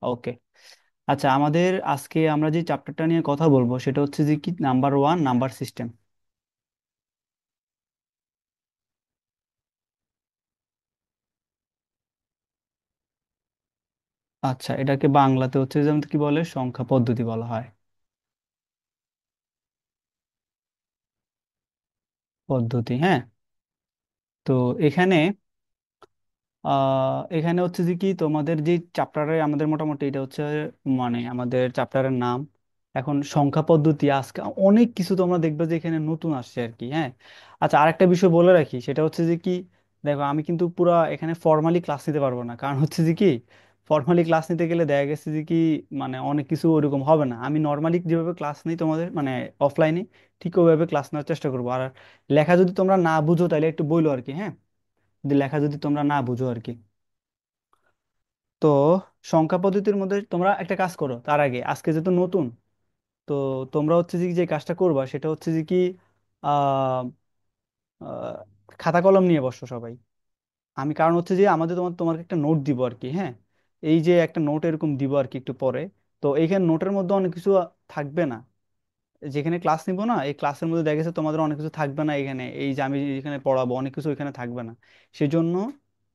ওকে। আচ্ছা, আমাদের আজকে আমরা যে চ্যাপ্টারটা নিয়ে কথা বলবো সেটা হচ্ছে যে কি, নাম্বার ওয়ান, নাম্বার সিস্টেম। আচ্ছা, এটাকে বাংলাতে হচ্ছে যেমন কি বলে, সংখ্যা পদ্ধতি বলা হয়। পদ্ধতি, হ্যাঁ। তো এখানে এখানে হচ্ছে যে কি, তোমাদের যে চ্যাপ্টারে আমাদের মোটামুটি এটা হচ্ছে, মানে আমাদের চ্যাপ্টারের নাম এখন সংখ্যা পদ্ধতি। আজকে অনেক কিছু তোমরা দেখবে যে এখানে নতুন আসছে আর কি, হ্যাঁ। আচ্ছা, আরেকটা বিষয় বলে রাখি, সেটা হচ্ছে যে কি, দেখো আমি কিন্তু পুরা এখানে ফর্মালি ক্লাস নিতে পারবো না, কারণ হচ্ছে যে কি, ফর্মালি ক্লাস নিতে গেলে দেখা গেছে যে কি, মানে অনেক কিছু ওইরকম হবে না। আমি নর্মালি যেভাবে ক্লাস নিই তোমাদের মানে অফলাইনে, ঠিক ওইভাবে ক্লাস নেওয়ার চেষ্টা করবো। আর লেখা যদি তোমরা না বুঝো তাহলে একটু বইলো আর কি, হ্যাঁ। যদি লেখা যদি তোমরা না বুঝো আর কি। তো সংখ্যা পদ্ধতির মধ্যে তোমরা একটা কাজ করো, তার আগে আজকে যেহেতু নতুন, তো তোমরা হচ্ছে যে যে কাজটা করবা সেটা হচ্ছে যে কি, আহ আহ, খাতা কলম নিয়ে বসো সবাই। আমি কারণ হচ্ছে যে আমাদের তোমাকে একটা নোট দিব আর কি, হ্যাঁ। এই যে একটা নোট এরকম দিব আর কি একটু পরে। তো এইখানে নোটের মধ্যে অনেক কিছু থাকবে না। যেখানে ক্লাস নিব না, এই ক্লাসের মধ্যে দেখা গেছে তোমাদের অনেক কিছু থাকবে না, এখানে এই যে আমি এখানে পড়াবো অনেক কিছু এখানে থাকবে না। সেই জন্য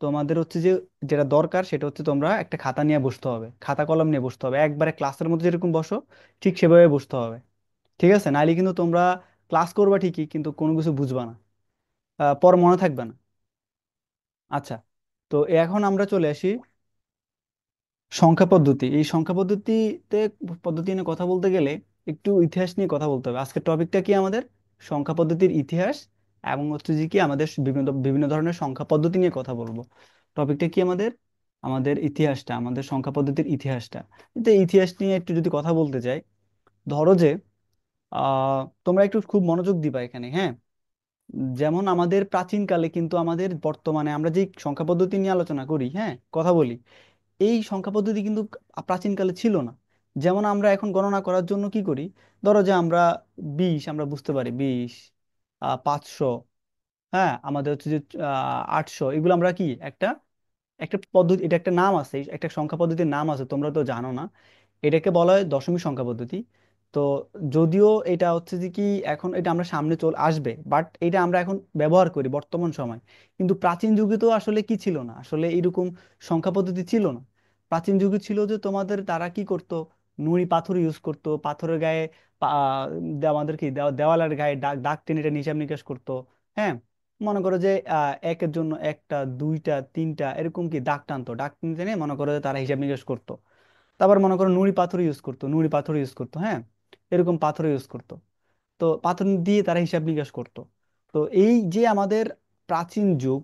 তোমাদের হচ্ছে যে যেটা দরকার সেটা হচ্ছে তোমরা একটা খাতা নিয়ে বসতে হবে, খাতা কলম নিয়ে বসতে হবে, একবারে ক্লাসের মধ্যে যেরকম বসো ঠিক সেভাবে বসতে হবে। ঠিক আছে? নাইলে কিন্তু তোমরা ক্লাস করবা ঠিকই কিন্তু কোনো কিছু বুঝবা না, পর মনে থাকবে না। আচ্ছা, তো এখন আমরা চলে আসি সংখ্যা পদ্ধতি। এই সংখ্যা পদ্ধতিতে পদ্ধতি নিয়ে কথা বলতে গেলে একটু ইতিহাস নিয়ে কথা বলতে হবে। আজকের টপিকটা কি আমাদের? সংখ্যা পদ্ধতির ইতিহাস। এবং হচ্ছে যে কি, আমাদের বিভিন্ন বিভিন্ন ধরনের সংখ্যা পদ্ধতি নিয়ে কথা বলবো। টপিকটা কি আমাদের? আমাদের ইতিহাসটা, আমাদের সংখ্যা পদ্ধতির ইতিহাসটা। তো ইতিহাস নিয়ে একটু যদি কথা বলতে চাই, ধরো যে তোমরা একটু খুব মনোযোগ দিবা এখানে, হ্যাঁ। যেমন আমাদের প্রাচীনকালে কিন্তু আমাদের বর্তমানে আমরা যে সংখ্যা পদ্ধতি নিয়ে আলোচনা করি, হ্যাঁ, কথা বলি, এই সংখ্যা পদ্ধতি কিন্তু প্রাচীনকালে ছিল না। যেমন আমরা এখন গণনা করার জন্য কি করি, ধরো যে আমরা 20 আমরা বুঝতে পারি 20, 500, হ্যাঁ, আমাদের হচ্ছে যে 800, এগুলো আমরা কি একটা একটা পদ্ধতি, এটা একটা নাম আছে, একটা সংখ্যা পদ্ধতির নাম আছে, তোমরা তো জানো না। এটাকে বলা হয় দশমিক সংখ্যা পদ্ধতি। তো যদিও এটা হচ্ছে যে কি, এখন এটা আমরা সামনে চলে আসবে, বাট এটা আমরা এখন ব্যবহার করি বর্তমান সময়। কিন্তু প্রাচীন যুগে তো আসলে কি ছিল না, আসলে এরকম সংখ্যা পদ্ধতি ছিল না। প্রাচীন যুগে ছিল যে তোমাদের তারা কি করতো, নুড়ি পাথর ইউজ করতো, পাথরের গায়ে আমাদের কি দেওয়ালের গায়ে দাগ দাগ টেনে টেনে হিসাব নিকাশ করতো, হ্যাঁ। মনে করো যে একের জন্য একটা, দুইটা, তিনটা এরকম কি দাগ টানতো, দাগ টেনে টেনে মনে করো যে তারা হিসাব নিকাশ করতো। তারপর মনে করো নুড়ি পাথর ইউজ করতো, নুড়ি পাথর ইউজ করতো, হ্যাঁ, এরকম পাথর ইউজ করতো। তো পাথর দিয়ে তারা হিসাব নিকাশ করতো। তো এই যে আমাদের প্রাচীন যুগ,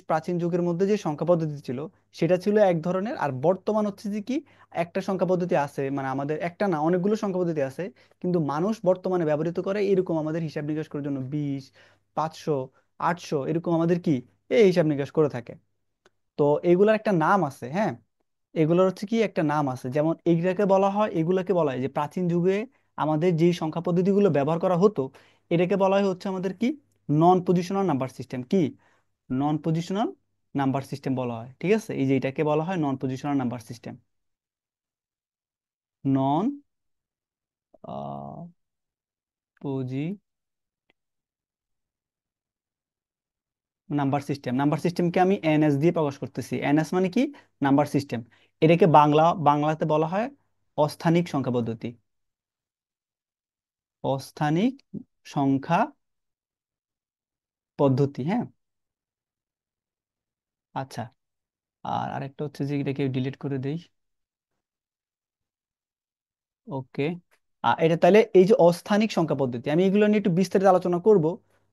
প্রাচীন যুগের মধ্যে যে সংখ্যা পদ্ধতি ছিল, সেটা ছিল এক ধরনের। আর বর্তমান হচ্ছে যে কি, একটা সংখ্যা পদ্ধতি আছে, মানে আমাদের একটা না অনেকগুলো সংখ্যা পদ্ধতি আছে, কিন্তু মানুষ বর্তমানে ব্যবহৃত করে এরকম আমাদের হিসাব নিকাশ করার জন্য 20, 500, 800 এরকম আমাদের কি এই হিসাব নিকাশ করে থাকে। তো এগুলার একটা নাম আছে, হ্যাঁ। এগুলোর হচ্ছে কি একটা নাম আছে, যেমন এগুলাকে বলা হয় যে প্রাচীন যুগে আমাদের যে সংখ্যা পদ্ধতিগুলো ব্যবহার করা হতো, এটাকে বলা হয় হচ্ছে আমাদের কি, নন পজিশনাল নাম্বার সিস্টেম। কি? নন পজিশনাল নাম্বার সিস্টেম বলা হয়, ঠিক আছে? এই যে এটাকে বলা হয় নন পজিশনাল নাম্বার সিস্টেম। নন পজি নাম্বার সিস্টেমকে আমি এনএস দিয়ে প্রকাশ করতেছি। এনএস মানে কি? Number system. এটাকে বাংলাতে বলা হয় অস্থানিক সংখ্যা পদ্ধতি। অস্থানিক সংখ্যা পদ্ধতি, হ্যাঁ। আচ্ছা, আর আরেকটা হচ্ছে যে এটাকে ডিলিট করে দেই। ওকে। এটা তাহলে এই যে অস্থানিক সংখ্যা পদ্ধতি, আমি এগুলো নিয়ে একটু বিস্তারিত আলোচনা করব।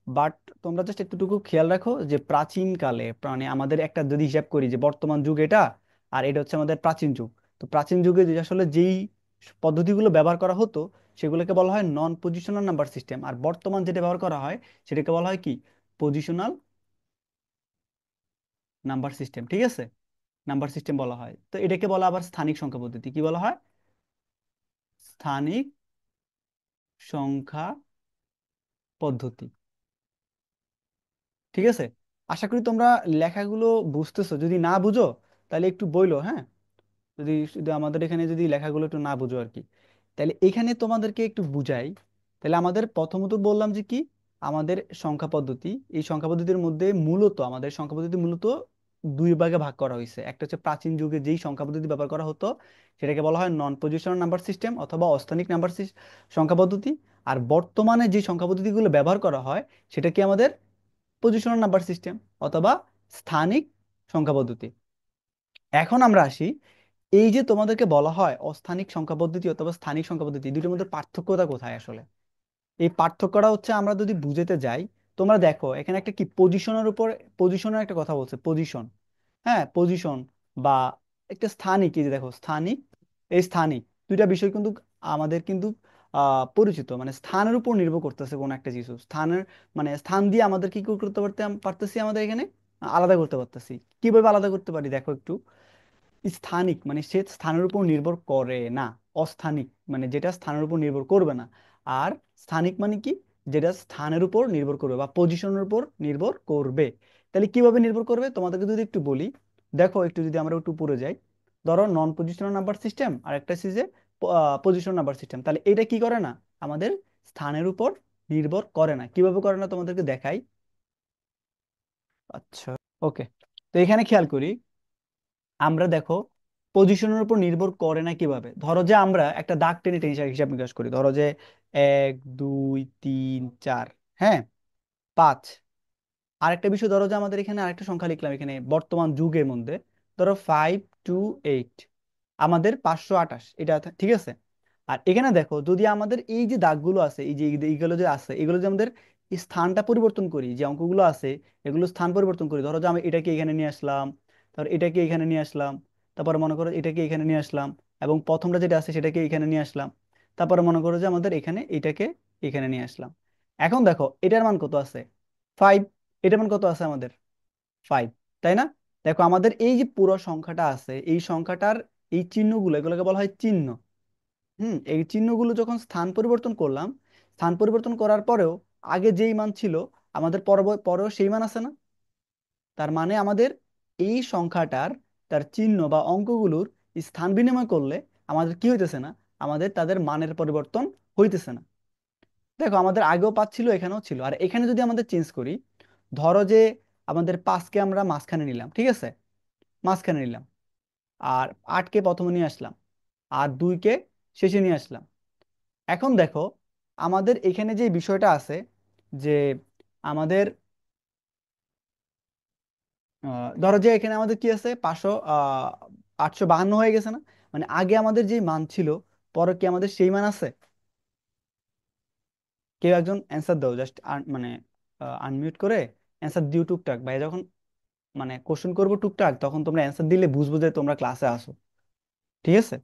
বাট তোমরা জাস্ট একটুটুকু খেয়াল রাখো যে প্রাচীন কালে, মানে আমাদের একটা যদি হিসাব করি যে বর্তমান যুগ এটা, আর এটা হচ্ছে আমাদের প্রাচীন যুগ। তো প্রাচীন যুগে যে আসলে যেই পদ্ধতিগুলো ব্যবহার করা হতো সেগুলোকে বলা হয় নন পজিশনাল নাম্বার সিস্টেম। আর বর্তমান যেটা ব্যবহার করা হয় সেটাকে বলা হয় কি, পজিশনাল নাম্বার সিস্টেম, ঠিক আছে? নাম্বার সিস্টেম বলা হয়। তো এটাকে বলা আবার স্থানিক সংখ্যা পদ্ধতি। কি বলা হয়? স্থানিক সংখ্যা পদ্ধতি, ঠিক আছে? আশা করি তোমরা লেখাগুলো বুঝতেছো। যদি না বুঝো তাহলে একটু বইলো, হ্যাঁ। যদি শুধু আমাদের এখানে যদি লেখাগুলো একটু না বুঝো আর কি, তাহলে এখানে তোমাদেরকে একটু বুঝাই। তাহলে আমাদের প্রথমত বললাম যে কি, আমাদের সংখ্যা পদ্ধতি, এই সংখ্যা পদ্ধতির মধ্যে মূলত আমাদের সংখ্যা পদ্ধতি মূলত দুই ভাগে ভাগ করা হয়েছে। একটা হচ্ছে প্রাচীন যুগে যেই সংখ্যা পদ্ধতি ব্যবহার করা হতো সেটাকে বলা হয় নন পজিশনাল নাম্বার সিস্টেম অথবা অস্থানিক নাম্বার সংখ্যা পদ্ধতি। আর বর্তমানে যে সংখ্যা পদ্ধতিগুলো ব্যবহার করা হয় সেটা কি আমাদের পজিশনাল নাম্বার সিস্টেম অথবা স্থানিক সংখ্যা পদ্ধতি। এখন আমরা আসি, এই যে তোমাদেরকে বলা হয় অস্থানিক সংখ্যা পদ্ধতি অথবা স্থানিক সংখ্যা পদ্ধতি, দুটোর মধ্যে পার্থক্যটা কোথায় আসলে? এই পার্থক্যটা হচ্ছে আমরা যদি বুঝতে যাই, তোমরা দেখো এখানে একটা কি পজিশনের উপর, পজিশনের একটা কথা বলছে, পজিশন। হ্যাঁ, পজিশন বা একটা স্থানিক, এই যে দেখো স্থানিক, এই স্থানিক দুইটা বিষয় কিন্তু আমাদের কিন্তু পরিচিত, মানে স্থানের উপর নির্ভর করতেছে কোন একটা কিছু স্থানের, মানে স্থান দিয়ে আমাদের কি করতে পারতেছি আমাদের এখানে আলাদা করতে পারতেছি। কিভাবে আলাদা করতে পারি দেখো একটু। স্থানিক মানে সে স্থানের উপর নির্ভর করে না, অস্থানিক মানে যেটা স্থানের উপর নির্ভর করবে না। আর স্থানিক মানে কি, যেটা স্থানের উপর নির্ভর করবে বা পজিশনের উপর নির্ভর করবে। তাহলে কিভাবে নির্ভর করবে তোমাদেরকে যদি একটু বলি, দেখো একটু যদি আমরা একটু উপরে যাই, ধরো নন পজিশনাল নাম্বার সিস্টেম আর একটা হচ্ছে পজিশনাল নাম্বার সিস্টেম, তাহলে এটা কি করে না, আমাদের স্থানের উপর নির্ভর করে না। কিভাবে করে না তোমাদেরকে দেখাই। আচ্ছা, ওকে, তো এখানে খেয়াল করি, আমরা দেখো পজিশনের উপর নির্ভর করে না কিভাবে, ধরো যে আমরা একটা দাগ টেনে টেনে হিসাব নিকাশ করি, ধরো যে 1 2 3 4, হ্যাঁ, 5। আরেকটা বিষয় ধরো যে আমাদের এখানে আরেকটা সংখ্যা লিখলাম এখানে বর্তমান যুগের মধ্যে, ধরো 528, আমাদের 528, এটা ঠিক আছে। আর এখানে দেখো যদি আমাদের এই যে দাগগুলো আছে, এই যে এইগুলো যে আছে, এগুলো যে আমাদের স্থানটা পরিবর্তন করি, যে অঙ্কগুলো আছে এগুলো স্থান পরিবর্তন করি, ধরো যে আমি এটাকে এখানে নিয়ে আসলাম, তারপর এটাকে এখানে নিয়ে আসলাম, তারপরে মনে করো এটাকে এখানে নিয়ে আসলাম, এবং প্রথমটা যেটা আছে সেটাকে এখানে নিয়ে আসলাম, তারপরে মনে করো যে আমাদের এখানে এটাকে এখানে নিয়ে আসলাম। এখন দেখো এটার মান কত আছে, 5। এটার মান কত আছে আমাদের, 5, তাই না? দেখো আমাদের এই যে পুরো সংখ্যাটা আছে, এই সংখ্যাটার এই চিহ্নগুলো, এগুলোকে বলা হয় চিহ্ন। এই চিহ্নগুলো যখন স্থান পরিবর্তন করলাম, স্থান পরিবর্তন করার পরেও আগে যেই মান ছিল আমাদের পরেও সেই মান আছে না? তার মানে আমাদের এই সংখ্যাটার, তার চিহ্ন বা অঙ্কগুলোর স্থান বিনিময় করলে আমাদের কি হইতেছে না, আমাদের তাদের মানের পরিবর্তন হইতেছে না। দেখো আমাদের আগেও 5 ছিল, এখানেও ছিল। আর এখানে যদি আমাদের চেঞ্জ করি, ধরো যে আমাদের 5কে আমরা মাঝখানে নিলাম, ঠিক আছে, মাঝখানে নিলাম, আর 8কে প্রথমে নিয়ে আসলাম, আর 2কে শেষে নিয়ে আসলাম। এখন দেখো আমাদের এখানে যে বিষয়টা আছে, যে আমাদের ধরো যে এখানে আমাদের কি আছে, 852 হয়ে গেছে না? মানে আগে আমাদের যে মান ছিল, পরে কি আমাদের সেই মান আছে? কেউ একজন অ্যান্সার দাও, জাস্ট মানে আনমিউট করে অ্যান্সার দিও টুকটাক, ভাই যখন মানে কোশ্চেন করবো টুকটাক তখন তোমরা অ্যান্সার দিলে বুঝবো যে তোমরা ক্লাসে আসো, ঠিক আছে?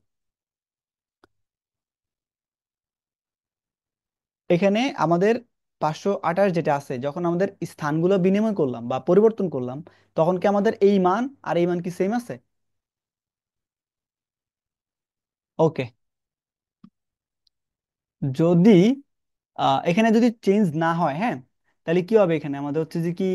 এখানে আমাদের 528 যেটা আছে, যখন আমাদের স্থানগুলো বিনিময় করলাম বা পরিবর্তন করলাম, তখন কি আমাদের এই মান আর এই মান কি সেম আছে? ওকে, যদি এখানে যদি চেঞ্জ না হয়, হ্যাঁ, তাহলে কি হবে, এখানে আমাদের হচ্ছে যে কি,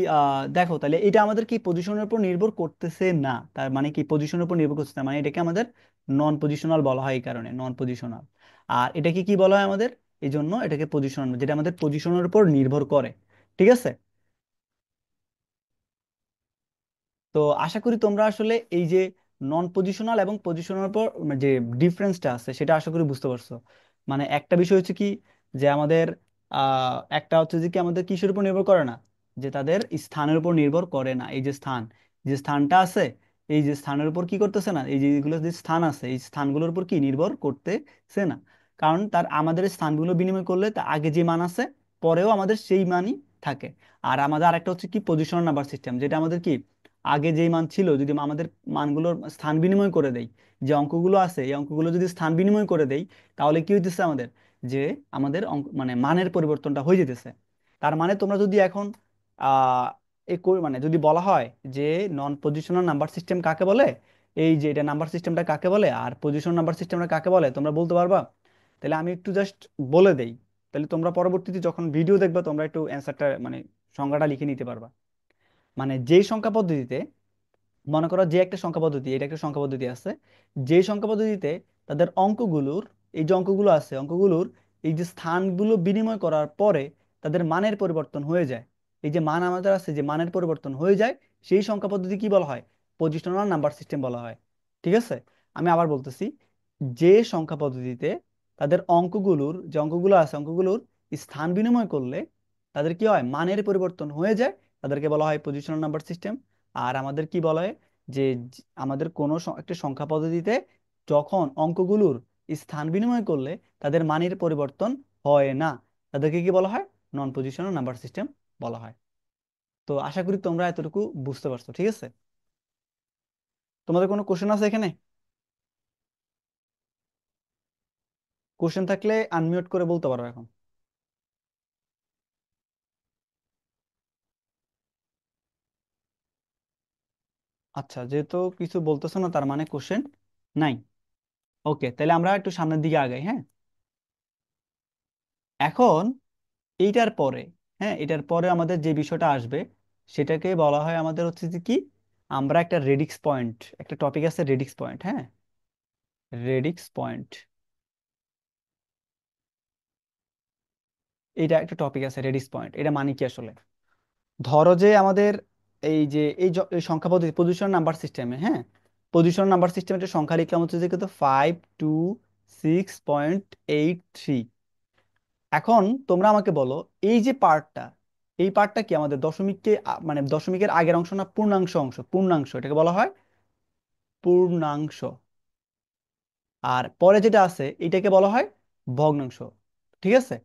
দেখো তাহলে এটা আমাদের কি পজিশনের উপর নির্ভর করতেছে না, তার মানে কি পজিশনের উপর নির্ভর করতেছে না, মানে এটাকে আমাদের নন পজিশনাল বলা হয়, এই কারণে নন পজিশনাল। আর এটাকে কি বলা হয় আমাদের, এই জন্য এটাকে পজিশনাল, যেটা আমাদের পজিশনের উপর নির্ভর করে, ঠিক আছে? তো আশা করি তোমরা আসলে এই যে নন পজিশনাল এবং পজিশনাল পর যে ডিফারেন্সটা আছে সেটা আশা করি বুঝতে পারছো। মানে একটা বিষয় হচ্ছে কি, যে আমাদের একটা হচ্ছে যে কি আমাদের কিসের উপর নির্ভর করে না, যে তাদের স্থানের উপর নির্ভর করে না। এই যে স্থান, যে স্থানটা আছে, এই যে স্থানের উপর কি করতেছে না, এই যে এগুলো যে স্থান আছে এই স্থানগুলোর উপর কি নির্ভর করতেছে না। কারণ তার আমাদের স্থানগুলো বিনিময় করলে তা আগে যে মান আছে পরেও আমাদের সেই মানই থাকে। আর আমাদের আরেকটা হচ্ছে কি পজিশনাল নাম্বার সিস্টেম, যেটা আমাদের কি আগে যেই মান ছিল যদি আমাদের মানগুলোর স্থান বিনিময় করে দেই, যে অঙ্কগুলো আছে এই অঙ্কগুলো যদি স্থান বিনিময় করে দেই, তাহলে কি হইতেছে আমাদের, যে আমাদের অঙ্ক মানে মানের পরিবর্তনটা হয়ে যেতেছে। তার মানে তোমরা যদি এখন আহ মানে যদি বলা হয় যে নন পজিশনাল নাম্বার সিস্টেম কাকে বলে, এই যে এটা নাম্বার সিস্টেমটা কাকে বলে আর পজিশন নাম্বার সিস্টেমটা কাকে বলে তোমরা বলতে পারবা? তাহলে আমি একটু জাস্ট বলে দেই, তাহলে তোমরা পরবর্তীতে যখন ভিডিও দেখবে তোমরা একটু অ্যান্সারটা মানে সংজ্ঞাটা লিখে নিতে পারবা। মানে যেই সংখ্যা পদ্ধতিতে মনে করো যে একটা সংখ্যা পদ্ধতি, এটা একটা সংখ্যা পদ্ধতি আছে, যে সংখ্যা পদ্ধতিতে তাদের অঙ্কগুলোর, এই যে অঙ্কগুলো আছে, অঙ্কগুলোর এই যে স্থানগুলো বিনিময় করার পরে তাদের মানের পরিবর্তন হয়ে যায়। এই যে মান আমাদের আছে, যে মানের পরিবর্তন হয়ে যায়, সেই সংখ্যা পদ্ধতি কি বলা হয়? পজিশনাল নাম্বার সিস্টেম বলা হয়। ঠিক আছে, আমি আবার বলতেছি, যে সংখ্যা পদ্ধতিতে তাদের অঙ্কগুলোর, যে অঙ্কগুলো আছে, অঙ্কগুলোর স্থান বিনিময় করলে তাদের কি হয়? মানের পরিবর্তন হয়ে যায়, তাদেরকে বলা হয় পজিশনাল নাম্বার সিস্টেম। আর আমাদের কি বলা হয়? যে আমাদের কোনো একটা সংখ্যা পদ্ধতিতে যখন অঙ্কগুলোর স্থান বিনিময় করলে তাদের মানের পরিবর্তন হয় না, তাদেরকে কি বলা হয়? নন পজিশনাল নাম্বার সিস্টেম বলা হয়। তো আশা করি তোমরা এতটুকু বুঝতে পারছো। ঠিক আছে, তোমাদের কোনো কোশ্চেন আছে এখানে? কোশ্চেন থাকলে আনমিউট করে বলতে পারো এখন। আচ্ছা, যেহেতু কিছু বলতেছো না, তার মানে কোশ্চেন নাই। ওকে, তাহলে আমরা একটু সামনের দিকে আগাই। হ্যাঁ, এখন এইটার পরে, হ্যাঁ, এটার পরে আমাদের যে বিষয়টা আসবে সেটাকে বলা হয় আমাদের হচ্ছে যে কি, আমরা একটা রেডিক্স পয়েন্ট, একটা টপিক আছে রেডিক্স পয়েন্ট। হ্যাঁ, রেডিক্স পয়েন্ট, এটা একটা টপিক আছে রেডিক্স পয়েন্ট। এটা মানে কি আসলে? ধরো যে আমাদের এই সংখ্যা পদ্ধতি পজিশন নাম্বার সিস্টেমে, হ্যাঁ, পজিশন নাম্বার সিস্টেমে একটা সংখ্যা লিখলাম হচ্ছে যে কত, 5263। এখন তোমরা আমাকে বলো, এই যে পার্টটা, এই পার্টটা কি আমাদের দশমিককে মানে দশমিকের আগের অংশ না পূর্ণাংশ অংশ? পূর্ণাংশ, এটাকে বলা হয় পূর্ণাংশ। আর পরে যেটা আছে এটাকে বলা হয় ভগ্নাংশ। ঠিক আছে,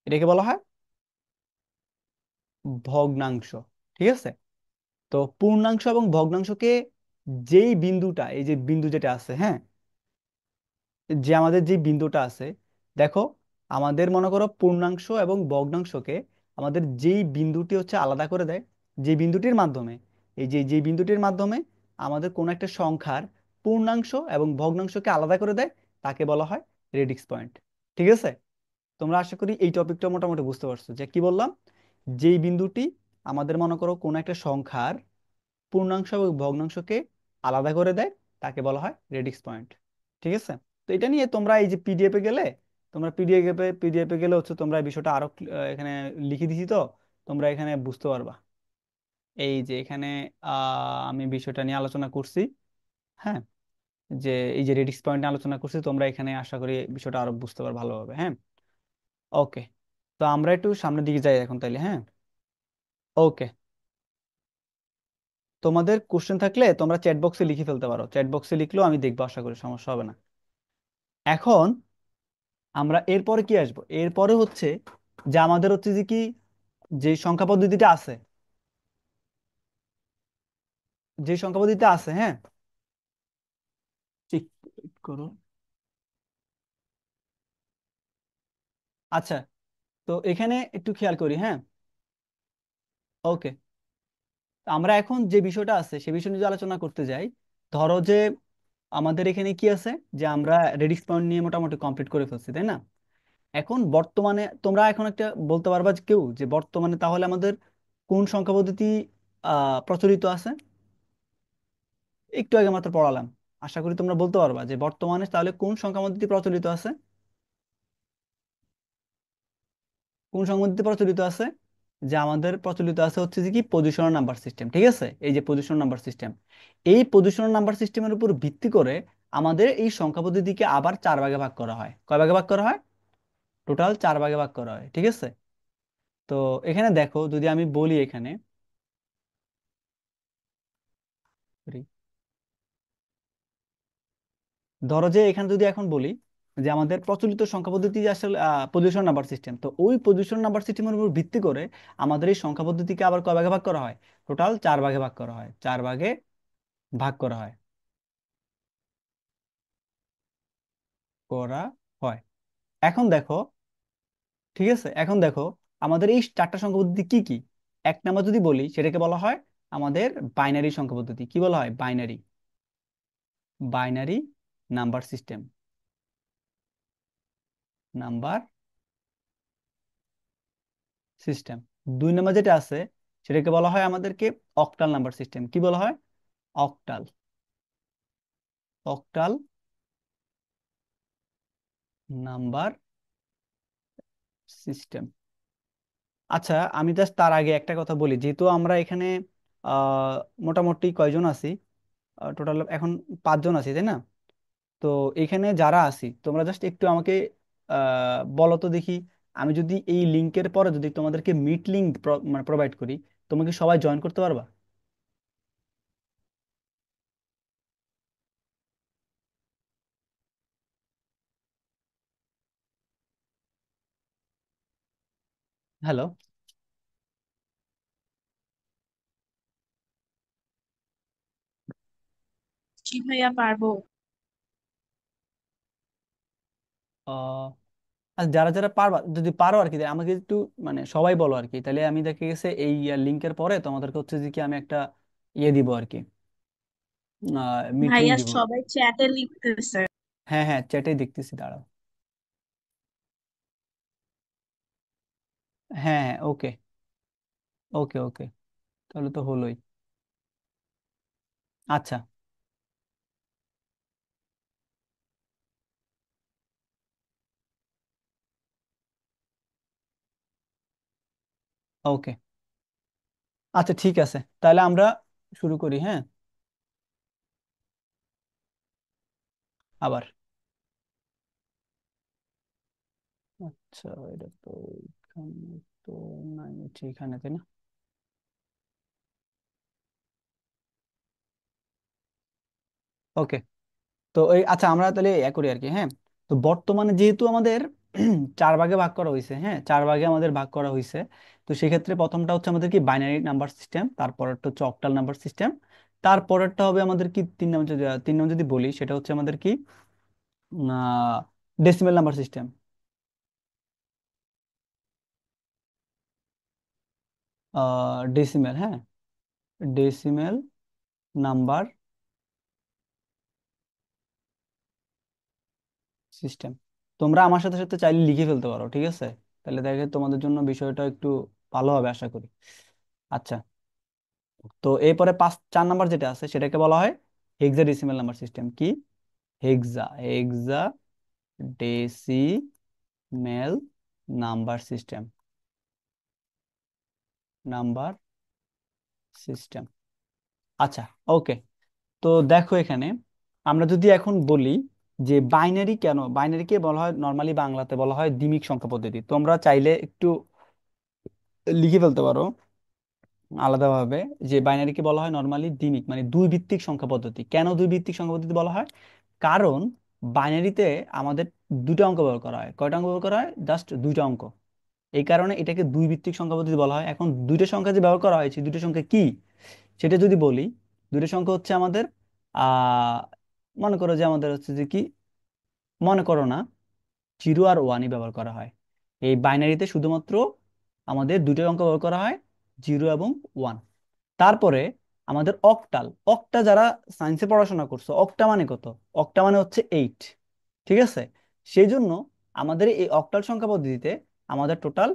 এটাকে বলা হয় ভগ্নাংশ। ঠিক আছে, তো পূর্ণাংশ এবং ভগ্নাংশকে, যেই বিন্দুটা, এই যে বিন্দু যেটা আছে, হ্যাঁ, যে আমাদের যে বিন্দুটা আছে, দেখো, আমাদের মনে করো পূর্ণাংশ এবং ভগ্নাংশকে আমাদের যেই বিন্দুটি হচ্ছে আলাদা করে দেয়, যে বিন্দুটির মাধ্যমে, এই যে বিন্দুটির মাধ্যমে আমাদের কোন একটা সংখ্যার পূর্ণাংশ এবং ভগ্নাংশকে আলাদা করে দেয়, তাকে বলা হয় রেডিক্স পয়েন্ট। ঠিক আছে, তোমরা আশা করি এই টপিকটা মোটামুটি বুঝতে পারছো, যে কি বললাম, যেই বিন্দুটি আমাদের মনে করো কোন একটা সংখ্যার পূর্ণাংশ এবং ভগ্নাংশকে আলাদা করে দেয়, তাকে বলা হয় রেডিক্স পয়েন্ট। ঠিক আছে, তো এটা নিয়ে তোমরা এই যে পিডিএফ এ গেলে, তোমরা পিডিএফ এ গেলে হচ্ছে তোমরা এই বিষয়টা আরো এখানে লিখে দিছি, তো তোমরা এখানে বুঝতে পারবা। এই যে এখানে আমি বিষয়টা নিয়ে আলোচনা করছি। হ্যাঁ, যে এই যে রেডিক্স পয়েন্ট আলোচনা করছি, তোমরা এখানে আশা করি বিষয়টা আরো বুঝতে পারবে ভালোভাবে। হ্যাঁ, ওকে, তো আমরা একটু সামনের দিকে যাই এখন তাইলে। হ্যাঁ, ওকে, তোমাদের কোশ্চেন থাকলে তোমরা চ্যাট বক্সে লিখে ফেলতে পারো, চ্যাট বক্সে লিখলেও আমি দেখবো, আশা করি সমস্যা হবে না। এখন আমরা এরপরে কি আসবো? এরপরে হচ্ছে যে আমাদের হচ্ছে যে কি, যে সংখ্যা পদ্ধতিটা আছে, যে সংখ্যা পদ্ধতিটা আছে, হ্যাঁ, ঠিক করো। আচ্ছা, তো এখানে একটু খেয়াল করি। হ্যাঁ, ওকে, আমরা এখন যে বিষয়টা আছে সে বিষয় নিয়ে যদি আলোচনা করতে যাই, ধরো যে আমাদের এখানে কি আছে, যে আমরা রেডিক্স পয়েন্ট নিয়ে মোটামুটি কমপ্লিট করে ফেলছি, তাই না? এখন বর্তমানে তোমরা এখন একটা বলতে পারবা যে কেউ, যে বর্তমানে তাহলে আমাদের কোন সংখ্যা পদ্ধতি প্রচলিত আছে? একটু আগে মাত্র পড়ালাম, আশা করি তোমরা বলতে পারবা যে বর্তমানে তাহলে কোন সংখ্যা পদ্ধতি প্রচলিত আছে? কোন সংখ্যা পদ্ধতি প্রচলিত আছে? যে আমাদের প্রচলিত আছে হচ্ছে যে কি, পজিশনাল নাম্বার সিস্টেম। ঠিক আছে, এই যে পজিশনাল নাম্বার সিস্টেম, এই পজিশনাল নাম্বার সিস্টেমের উপর ভিত্তি করে আমাদের এই সংখ্যা পদ্ধতিকে আবার চার ভাগে ভাগ করা হয়। কয় ভাগে ভাগ করা হয়? টোটাল চার ভাগে ভাগ করা হয়। ঠিক আছে, তো এখানে দেখো, যদি আমি বলি এখানে, ধরো যে এখানে যদি এখন বলি যে আমাদের প্রচলিত সংখ্যা পদ্ধতি যে আসলে পজিশন নাম্বার সিস্টেম, তো ওই পজিশন নাম্বার সিস্টেমের উপর ভিত্তি করে আমাদের এই সংখ্যা পদ্ধতিকে আবার কয় ভাগে ভাগ করা হয়? টোটাল চার ভাগে ভাগ করা হয়, চার ভাগে ভাগ করা হয়, করা হয়। এখন দেখো, ঠিক আছে, এখন দেখো আমাদের এই চারটা সংখ্যা পদ্ধতি কি কি। এক নাম্বার যদি বলি, সেটাকে বলা হয় আমাদের বাইনারি সংখ্যা পদ্ধতি। কি বলা হয়? Binary, binary number system, number system. দুই নম্বর যেটা আছে সেটাকে বলা হয় আমাদেরকে অক্টাল নাম্বার সিস্টেম। কি বলা হয়? অক্টাল। Octal number system. আচ্ছা, আমি জাস্ট তার আগে একটা কথা বলি, যেহেতু আমরা এখানে আহ মোটামুটি কয়জন আছি, টোটাল এখন 5 জন আছি, তাই না? তো এখানে যারা আছি তোমরা জাস্ট একটু আমাকে বলো তো দেখি, আমি যদি এই লিংকের পরে যদি তোমাদেরকে মিট লিংক মানে প্রোভাইড করি, তোমাকে সবাই জয়েন করতে পারবা? হ্যালো। জি ভাইয়া পারবো। আর যারা যারা পারবা, যদি পারো আর কি, তাহলে আমাকে একটু মানে সবাই বলো আর কি, তাহলে আমি দেখে গেছে এই লিংকের পরে তোমাদেরকে হচ্ছে যে কি আমি একটা ইয়ে দিব আর কি, মিট লিংক ভাইয়া দিব। সবাই চ্যাটে লিখতেছে। হ্যাঁ হ্যাঁ, চ্যাটেই দেখতেছি, দাঁড়াও। হ্যাঁ হ্যাঁ, ওকে। ওকে ওকে, তাহলে তো হলোই। আচ্ছা। ওকে, আচ্ছা ঠিক আছে, তাহলে আমরা শুরু করি, হ্যাঁ। আবার। আচ্ছা, এটা তো এখানে তো নাই, ঠিকানে, তাই না? ওকে। তো এই আচ্ছা, আমরা তাহলে এ করি আর কি, হ্যাঁ। তো বর্তমানে যেহেতু আমাদের 4 ভাগে ভাগ করা হয়েছে, হ্যাঁ, 4 ভাগে আমাদের ভাগ করা হয়েছে। তো সেক্ষেত্রে প্রথমটা হচ্ছে আমাদের কি বাইনারি নাম্বার সিস্টেম, তারপরেরটা হচ্ছে অক্টাল নাম্বার সিস্টেম, তারপরেরটা হবে আমাদের কি 3 নম্বর, যদি 3 নম্বর যদি বলি, সেটা হচ্ছে আমাদের কি ডেসিমেল নাম্বার সিস্টেম। ডেসিমেল, হ্যাঁ, ডেসিমেল নাম্বার সিস্টেম। তোমরা আমার সাথে সাথে চাইলে লিখে ফেলতে পারো, ঠিক আছে? তাহলে দেখে তোমাদের জন্য বিষয়টা একটু ভালো হবে আশা করি। আচ্ছা, তো এরপরে 4 নম্বর যেটা আছে সেটাকে বলা হয় হেক্সা ডেসিমেল নাম্বার সিস্টেম। কি? Hexa, hexadecimal number system, number system. আচ্ছা, ওকে। তো দেখো এখানে আমরা যদি এখন বলি যে বাইনারি, কেন বাইনারিকে বলা হয় নর্মালি বাংলাতে বলা হয় দ্বিমিক সংখ্যা পদ্ধতি, তোমরা চাইলে একটু লিখে ফেলতে পারো আলাদাভাবে, যে বাইনারিকে বলা হয় নর্মালি দ্বিমিক মানে দুই ভিত্তিক সংখ্যা পদ্ধতি। কেন দুই ভিত্তিক সংখ্যা পদ্ধতি বলা হয়? কারণ বাইনারিতে আমাদের দুটো অঙ্ক ব্যবহার করা হয়। কয়টা অঙ্ক ব্যবহার করা হয়? জাস্ট দুইটা অঙ্ক। এই কারণে এটাকে দুই ভিত্তিক সংখ্যা পদ্ধতি বলা হয়। এখন দুইটা সংখ্যা যে ব্যবহার করা হয়েছে, দুটো সংখ্যা কি সেটা যদি বলি, দুটো সংখ্যা হচ্ছে আমাদের আহ মনে করো যে আমাদের হচ্ছে যে কি, মনে করো না, 0 আর 1ই ব্যবহার করা হয়। এই বাইনারিতে শুধুমাত্র আমাদের দুটো অঙ্ক ব্যবহার করা হয়, 0 এবং 1। তারপরে আমাদের অক্টাল, অক্টা যারা সায়েন্সে পড়াশোনা করছো, অক্টা মানে কত? অক্টা মানে হচ্ছে 8, ঠিক আছে? সেই জন্য আমাদের এই অক্টাল সংখ্যা পদ্ধতিতে আমাদের টোটাল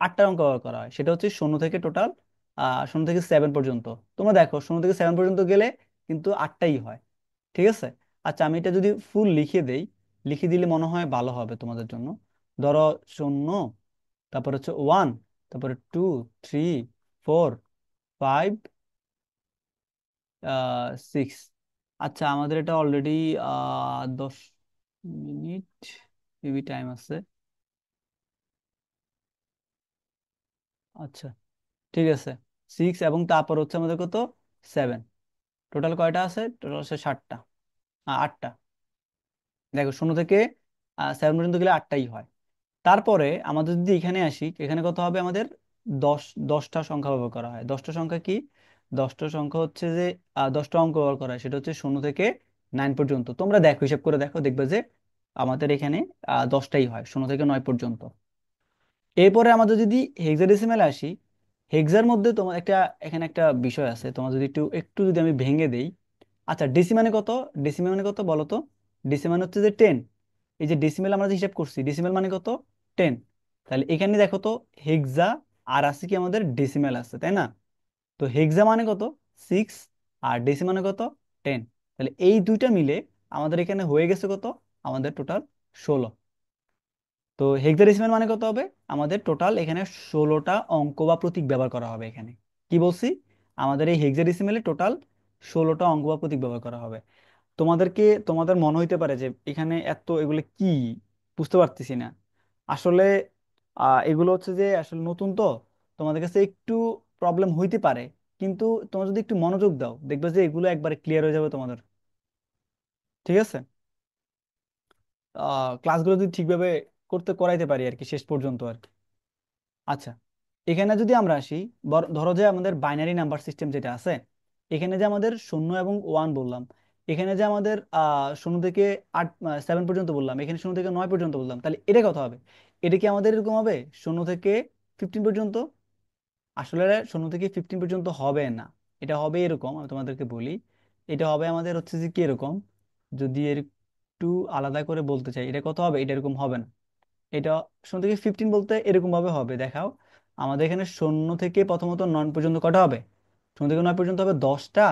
8টা অঙ্ক ব্যবহার করা হয়। সেটা হচ্ছে 0 থেকে পর্যন্ত। তোমরা দেখো 0 থেকে 7 পর্যন্ত গেলে কিন্তু 8টাই হয়, ঠিক আছে? আচ্ছা, আমি এটা যদি ফুল লিখে দেই, লিখে দিলে মনে হয় ভালো হবে তোমাদের জন্য। ধরো 0, তারপর হচ্ছে 1, তারপরে 2, 3, 4, 5, 6। আচ্ছা, আমাদের এটা অলরেডি 10 মিনিট মেবি টাইম আছে। আচ্ছা, ঠিক আছে। 6 এবং তারপর হচ্ছে আমাদের কত, 7। টোটাল কয়টা আছে? টোটাল আছে 7টা, 8টা। দেখো 0 থেকে 7 পর্যন্ত গেলে 8টাই হয়। তারপরে আমাদের যদি এখানে আসি, এখানে কত হবে আমাদের? 10, 10টা সংখ্যা ব্যবহার করা হয়। 10টা সংখ্যা কি? 10টা সংখ্যা হচ্ছে যে 10টা অঙ্ক ব্যবহার করা হয়, সেটা হচ্ছে 0 থেকে 9 পর্যন্ত। তোমরা দেখো, হিসাব করে দেখো, দেখবে যে আমাদের এখানে 10টাই হয়, 0 থেকে 9 পর্যন্ত। এরপরে আমাদের যদি হেক্সাডেসিমেলে আসি, হেক্সার মধ্যে তোমার একটা, এখানে একটা বিষয় আছে, তোমার যদি একটু একটু যদি আমি ভেঙে দেই। আচ্ছা, ডেসি মানে কত? ডেসিমেল মানে কত বলো তো? ডেসিমেল মানে হচ্ছে যে 10। এই যে ডেসিমেল আমরা যে হিসাব করছি, ডেসিমেল মানে কত? 10। তাহলে এখানে দেখো তো, হেক্সা আর আছে কি আমাদের ডেসিমেল আছে, তাই না? তো হেক্সা মানে কত? 6, আর ডেসি মানে কত? 10। তাহলে এই দুইটা মিলে আমাদের এখানে হয়ে গেছে কত? আমাদের টোটাল 16। তো হেক্সাডেসিমাল মানে কত হবে? আমাদের টোটাল এখানে 16টা অঙ্ক বা প্রতীক ব্যবহার করা হবে এখানে। কি বলছি? আমাদের এই হেক্সাডেসিমালে টোটাল 16টা অঙ্ক বা প্রতীক ব্যবহার করা হবে। তোমাদের মনে হইতে পারে যে এখানে এত এগুলো কি, বুঝতে পারতেছি না আসলে। এগুলো হচ্ছে যে আসলে নতুন তো, তোমাদের কাছে একটু প্রবলেম হইতে পারে, কিন্তু তোমরা যদি একটু মনোযোগ দাও দেখবে যে এগুলো একবারে ক্লিয়ার হয়ে যাবে তোমাদের। ঠিক আছে? ক্লাসগুলো যদি ঠিকভাবে করাইতে পারি আর কি শেষ পর্যন্ত আর কি। আচ্ছা, এখানে যদি আমরা আসি, ধরো যে আমাদের বাইনারি নাম্বার সিস্টেম যেটা আছে, এখানে যে আমাদের শূন্য এবং ওয়ান বললাম, এখানে যে আমাদের শূন্য থেকে 8 7 পর্যন্ত বললাম, এখানে শূন্য থেকে 9 পর্যন্ত বললাম, তাহলে এটা কত হবে? এটা কি আমাদের এরকম হবে শূন্য থেকে 15 পর্যন্ত? আসলে শূন্য থেকে 15 পর্যন্ত হবে না। এটা হবে এরকম, আমি তোমাদেরকে বলি। এটা হবে আমাদের হচ্ছে যে কি এরকম, যদি এর একটু আলাদা করে বলতে চাই, এটা কত হবে? এটা এরকম হবে না। এটা শূন্য থেকে 15 বলতে এরকম ভাবে হবে, দেখাও। আমাদের এখানে শূন্য থেকে প্রথমত 9 পর্যন্ত কটা হবে? শূন্য থেকে 9 পর্যন্ত হবে 10টা।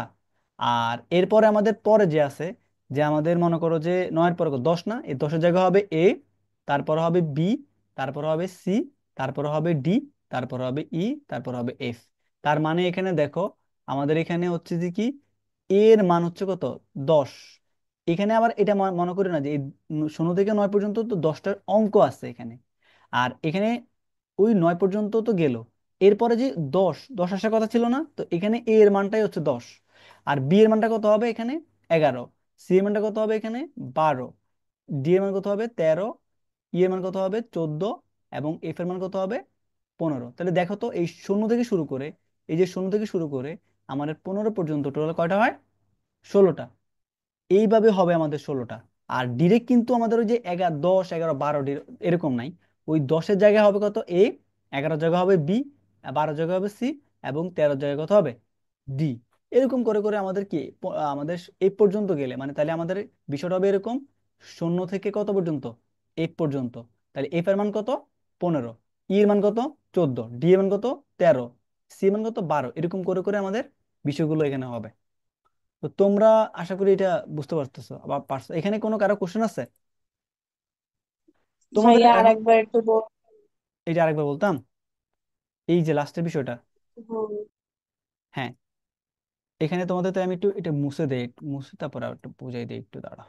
আর এরপরে আমাদের পরে যে আছে, যে আমাদের মনে করো যে 9-এর পরে 10 না, এই 10-এর জায়গা হবে এ, তারপর হবে বি, তারপর হবে সি, তারপর হবে ডি, তারপর হবে ই, তারপর হবে এফ। তার মানে এখানে দেখো, আমাদের এখানে হচ্ছে যে কি, এর মান হচ্ছে কত? 10। এখানে আবার এটা মনে করি না যে এই শূন্য থেকে 9 পর্যন্ত তো 10টার অঙ্ক আছে এখানে। আর এখানে ওই 9 পর্যন্ত তো গেল, এরপরে যে দশ দশ আসার কথা ছিল না, তো এখানে এ এর মানটাই হচ্ছে 10। আর বি এর মানটা কত হবে এখানে? 11। সি এর মানটা কত হবে এখানে? 12। ডি এর মান কত হবে? 13। ই এর মান কত হবে? 14। এবং এফ এর মান কত হবে? 15। তাহলে দেখো তো, এই শূন্য থেকে শুরু করে, এই যে শূন্য থেকে শুরু করে আমাদের 15 পর্যন্ত টোটাল কয়টা হয়? 16টা। এইভাবে হবে আমাদের 16টা। আর ডিরেক্ট কিন্তু আমাদের ওই যে 11, 10, 11, 12 এরকম নাই। ওই 10-এর জায়গায় হবে কত? এ। 11-এর জায়গায় হবে বি। 12-এর জায়গায় হবে সি। এবং 13-এর জায়গায় কত হবে? ডি। এরকম করে করে আমাদের কি আমাদের এই পর্যন্ত গেলে মানে তাহলে আমাদের বিষয়টা হবে এরকম, শূন্য থেকে কত পর্যন্ত? এফ পর্যন্ত। তাহলে এফ এর মান কত? 15। ই এর মান কত? 14। ডি এর মান কত? 13। সি এর মান কত? 12। এরকম করে করে আমাদের বিষয়গুলো এখানে হবে। তো তোমরা আশা করি এটা বুঝতে পারতেছো বা পারছো। এখানে কোনো কারো কোশ্চেন আছে তোমাদের ভাইয়া আর এখন? একবার একটু এইটা আরেকবার বলতাম, এই যে লাস্টের বিষয়টা। বলবো। হ্যাঁ, এখানে তোমাদের তো আমি একটু এটা মুছে দেই, একটু মুছে তারপর আর একটু বুঝাই দিই, একটু দাঁড়া।